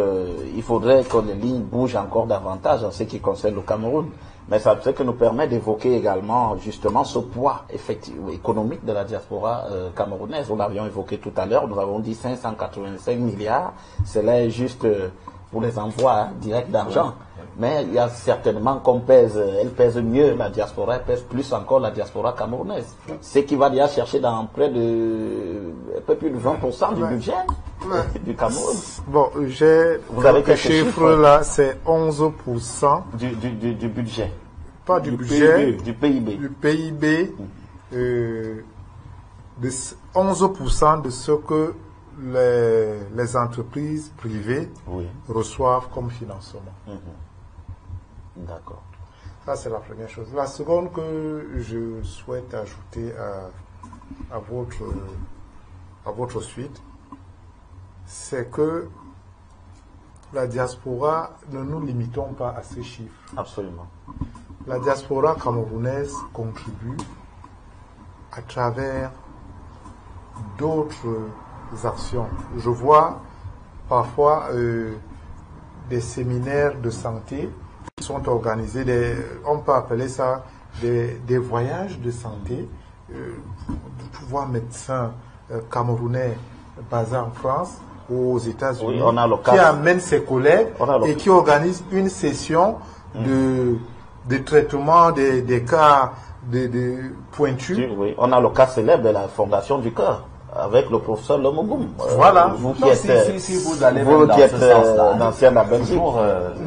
S1: il faudrait que les lignes bougent encore davantage en ce qui concerne le Cameroun. Mais ça que nous permet d'évoquer également justement ce poids effectivement économique de la diaspora camerounaise. Nous l'avions évoqué tout à l'heure, nous avons dit 585 milliards. Cela est juste pour les envois directs d'argent. Mais il y a certainement elle pèse mieux la diaspora, elle pèse plus encore la diaspora camerounaise. Ce qui va déjà chercher dans près de un peu plus de 20% du budget du Cameroun.
S3: Bon, j'ai quelques chiffres là, c'est 11%
S1: du budget.
S3: Pas du budget,
S1: du PIB.
S3: Du PIB, de 11% de ce que les entreprises privées reçoivent comme financement.
S1: D'accord.
S3: Ça, c'est la première chose. La seconde que je souhaite ajouter à votre suite, c'est que la diaspora, ne nous limitons pas à ces chiffres.
S1: Absolument.
S3: La diaspora camerounaise contribue à travers d'autres actions. Je vois parfois des séminaires de santé qui sont organisés, on peut appeler ça des voyages de santé. Pouvoir médecin camerounais basé en France ou aux États-Unis qui amène ses collègues et qui organise une session de traitement des cas pointus.
S1: On a le cas célèbre de la Fondation du Cœur avec le professeur Lomogoum.
S3: Voilà.
S1: Vous qui êtes,
S2: si vous allez dans
S1: d'ancien à Belgique,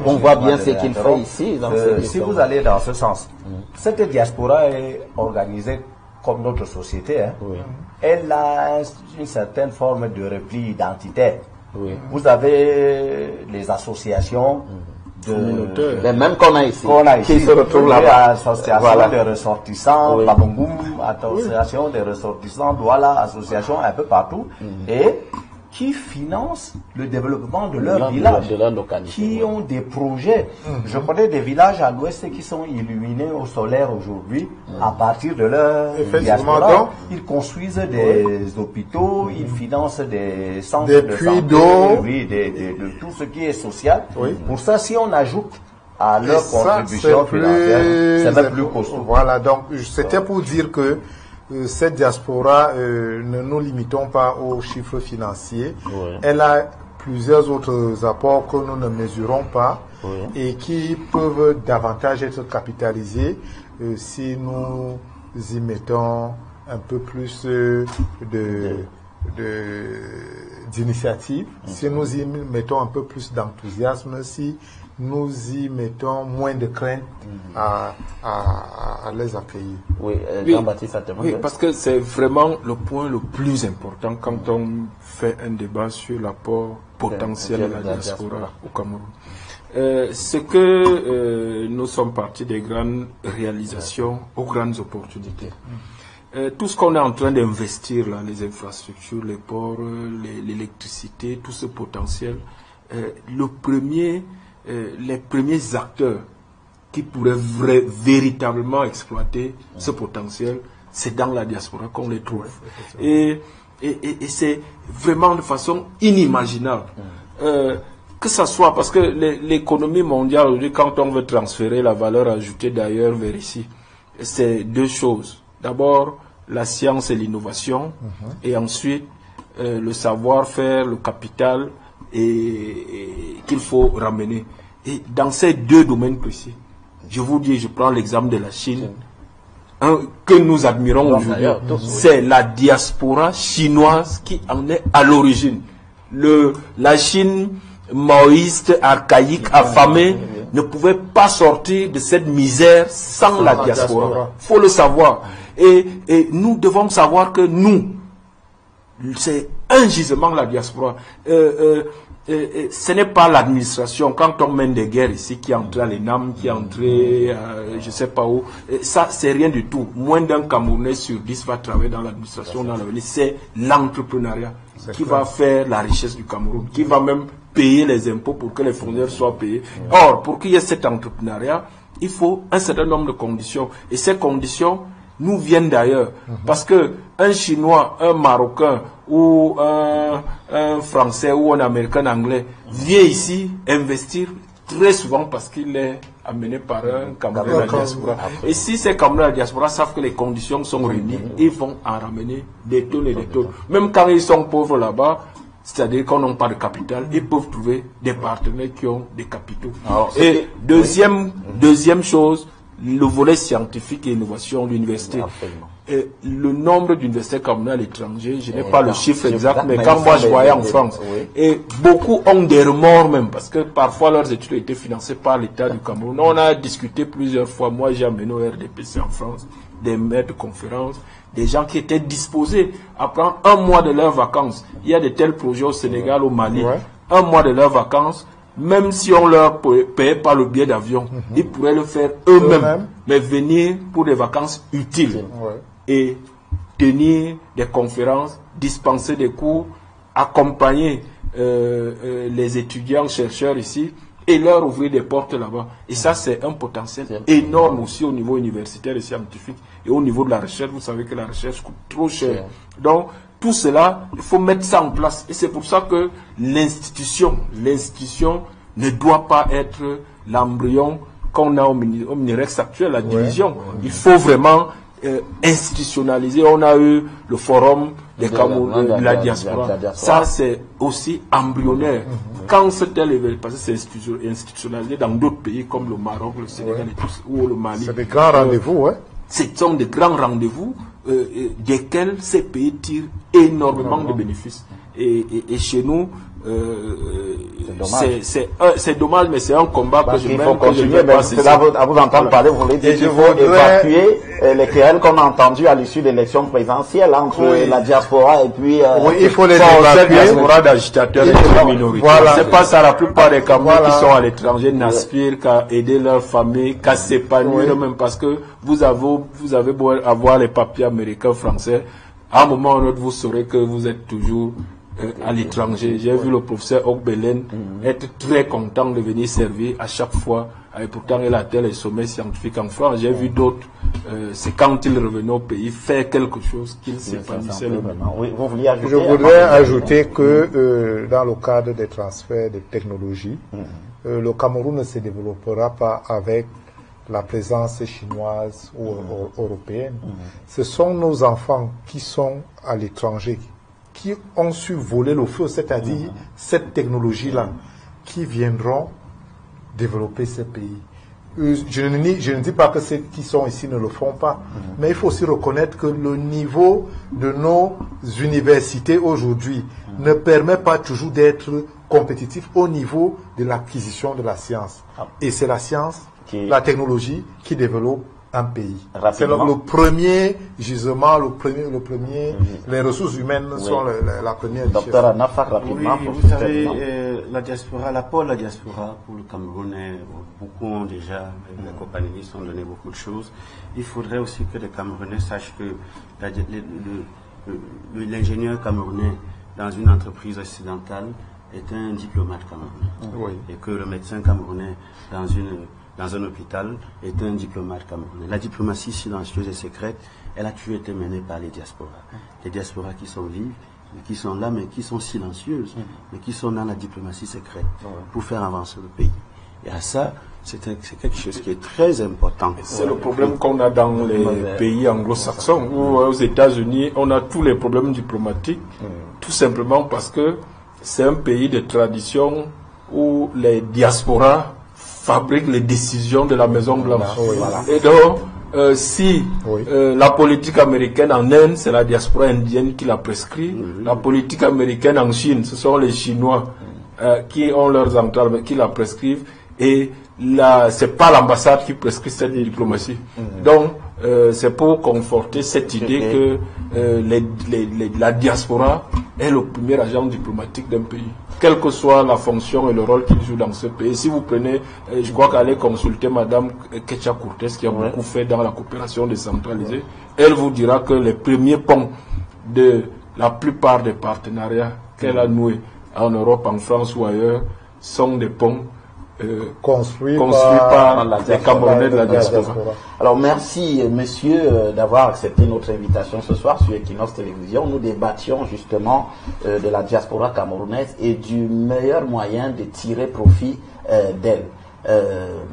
S1: on voit bien ce qu'il fait ici.
S2: Si vous allez dans ce sens, cette diaspora est organisée comme notre société. Elle a une certaine forme de repli identitaire. Vous avez les associations
S1: les mêmes qu'on a ici,
S2: qui se retrouvent là-bas. Association des ressortissants, Babangoum, association des ressortissants, Douala, association un peu partout, et qui financent le développement de leur village,
S1: de leur localité,
S2: qui ont des projets. Je connais des villages à l'ouest qui sont illuminés au solaire aujourd'hui à partir de leur diaspora. Ils construisent des hôpitaux, ils financent des centres de santé, de tout ce qui est social. Pour ça, si on ajoute à leur contribution financière, c'est même plus costaud.
S3: Voilà, donc c'était pour dire que cette diaspora, ne nous limitons pas aux chiffres financiers. Elle a plusieurs autres apports que nous ne mesurons pas et qui peuvent davantage être capitalisés si nous y mettons un peu plus d'initiative, si nous y mettons un peu plus d'enthousiasme, si nous y mettons moins de crainte à les accueillir.
S1: Oui,
S4: Oui,
S1: Jean-Baptiste, ça te
S4: oui, parce que c'est vraiment le point le plus important quand on fait un débat sur l'apport potentiel de la diaspora au Cameroun. C'est que nous sommes partis des grandes réalisations aux grandes opportunités. Tout ce qu'on est en train d'investir là, les infrastructures, les ports, l'électricité, tout ce potentiel, les premiers acteurs qui pourraient véritablement exploiter ce potentiel, c'est dans la diaspora qu'on les trouve. Et c'est vraiment de façon inimaginable. Que ça soit parce que l'économie mondiale, aujourd'hui, quand on veut transférer la valeur ajoutée d'ailleurs vers ici, c'est deux choses. D'abord, la science et l'innovation, et ensuite, le savoir-faire, le capital, et qu'il faut ramener. Et dans ces deux domaines précis, je vous dis, je prends l'exemple de la Chine, que nous admirons aujourd'hui, c'est la diaspora chinoise qui en est à l'origine. La Chine maoïste, archaïque, affamée, ne pouvait pas sortir de cette misère sans la diaspora. Il faut le savoir. Et nous devons savoir que nous, c'est un gisement la diaspora. Ce n'est pas l'administration. Quand on mène des guerres ici, qui est entré à l'ENAM, qui est entré je ne sais pas où, ça c'est rien du tout. Moins d'un Camerounais sur 10 va travailler dans l'administration dans l'avenir. C'est l'entrepreneuriat qui va faire la richesse du Cameroun, qui va même payer les impôts pour que les fournisseurs soient payés. Or, pour qu'il y ait cet entrepreneuriat, il faut un certain nombre de conditions. Et ces conditions nous viennent d'ailleurs. Parce que un Chinois, un Marocain ou un Français ou un Américain anglais vient ici investir très souvent parce qu'il est amené par un Camerounais de la diaspora. Et si ces Camerounais de la diaspora savent que les conditions sont réunies, ils vont en ramener des tonnes et des tonnes. Même quand ils sont pauvres là-bas, c'est-à-dire qu'on n'a pas de capital, ils peuvent trouver des partenaires qui ont des capitaux. Alors, et deuxième chose, le volet scientifique et innovation de l'université. Le nombre d'universités camerounais à l'étranger, je n'ai pas le chiffre exact, mais quand moi je voyais en France, et beaucoup ont des remords même, parce que parfois leurs études ont été financées par l'État du Cameroun. On a discuté plusieurs fois, moi j'ai amené au RDPC en France, des maîtres de conférences, des gens qui étaient disposés à prendre un mois de leurs vacances. Il y a de tels projets au Sénégal, au Mali, un mois de leurs vacances, même si on leur payait pas le billet d'avion, ils pourraient le faire eux-mêmes, mais venir pour des vacances utiles et tenir des conférences, dispenser des cours, accompagner les étudiants, chercheurs ici et leur ouvrir des portes là-bas. Et ça, c'est un potentiel énorme aussi au niveau universitaire et scientifique. Et au niveau de la recherche, vous savez que la recherche coûte trop cher. Donc, tout cela, il faut mettre ça en place. Et c'est pour ça que l'institution ne doit pas être l'embryon qu'on a au Minirex actuel, la division. Il faut vraiment institutionnaliser. On a eu le forum des Camerounais de la diaspora. Ça, c'est aussi embryonnaire. Quand c'est tel, parce que c'est institutionnalisé dans d'autres pays comme le Maroc, le Sénégal et tout, ou le Mali.
S3: C'est des grands rendez-vous,
S4: Ce sont des grands rendez-vous desquels ces pays tirent énormément de bénéfices. Et chez nous, c'est dommage, mais c'est un combat que je mène. Il faut continuer,
S1: parce que là, à vous entendre parler, vous voulez dire qu'il faut évacuer les querelles qu'on a entendues à l'issue de l'élection présidentielle entre la diaspora et puis...
S3: il faut les évacuer.
S4: Diaspora d'agitateurs et de minorités. C'est pas ça, la plupart des Camerounais qui sont à l'étranger n'aspirent qu'à aider leur famille, qu'à s'épanouir eux-mêmes, parce que vous avez beau avoir les papiers américains, français, à un moment ou un autre, vous saurez que vous êtes toujours à l'étranger. J'ai vu le professeur Ogbelen être très content de venir servir à chaque fois. Et pourtant, il a tel les sommets scientifiques en France. J'ai vu d'autres, c'est quand il revenait au pays, faire quelque chose qu'il s'épanouissait.
S3: Je voudrais ajouter que dans le cadre des transferts de technologies, le Cameroun ne se développera pas avec la présence chinoise ou européenne. Ce sont nos enfants qui sont à l'étranger, qui ont su voler le feu, c'est-à-dire cette technologie-là, qui viendront développer ces pays. Je ne dis pas que ceux qui sont ici ne le font pas, mais il faut aussi reconnaître que le niveau de nos universités aujourd'hui ne permet pas toujours d'être compétitif au niveau de l'acquisition de la science. Et c'est la science, la technologie qui développe un pays. C'est le premier gisement, les ressources humaines sont la première richesse.
S1: Docteur Anafak, rapidement.
S5: Oui, vous savez, la diaspora, l'apport de la diaspora pour le Cameroun, beaucoup ont déjà, les compagnonnistes ont donné beaucoup de choses. Il faudrait aussi que les Camerounais sachent que l'ingénieur camerounais dans une entreprise occidentale est un diplomate camerounais. Et que le médecin camerounais dans un hôpital est un diplomate camerounais. La diplomatie silencieuse et secrète, elle a toujours été menée par les diasporas. Les diasporas qui sont vives, qui sont là, mais qui sont silencieuses, mais qui sont dans la diplomatie secrète pour faire avancer le pays. Et à ça, c'est quelque chose qui est très important.
S4: C'est le problème qu'on a dans les pays anglo-saxons, où aux États-Unis, on a tous les problèmes diplomatiques, tout simplement parce que c'est un pays de tradition où les diasporas fabriquent les décisions de la Maison Blanche. Et donc, si la politique américaine en Inde, c'est la diaspora indienne qui la prescrit, la politique américaine en Chine, ce sont les Chinois qui ont leurs centrales, qui la prescrivent, et c'est pas l'ambassade qui prescrit cette diplomatie. Donc, c'est pour conforter cette idée que la diaspora est le premier agent diplomatique d'un pays, quelle que soit la fonction et le rôle qu'il joue dans ce pays. Si vous prenez, je crois qu'allez consulter Madame Ketia Cortés, qui a beaucoup fait dans la coopération décentralisée, elle vous dira que les premiers ponts de la plupart des partenariats qu'elle a noués en Europe, en France ou ailleurs, sont des ponts construit par les Camerounais de la diaspora.
S1: Alors merci monsieur d'avoir accepté notre invitation ce soir sur Equinox Télévision. Nous débattions justement de la diaspora camerounaise et du meilleur moyen de tirer profit d'elle.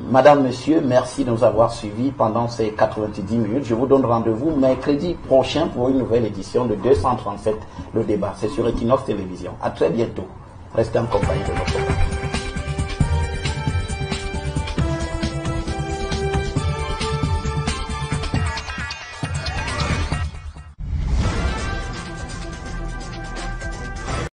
S1: Madame, monsieur, merci de nous avoir suivis pendant ces 90 minutes. Je vous donne rendez-vous mercredi prochain pour une nouvelle édition de 237 le débat. C'est sur Equinox Télévision. À très bientôt. Restez en compagnie de notre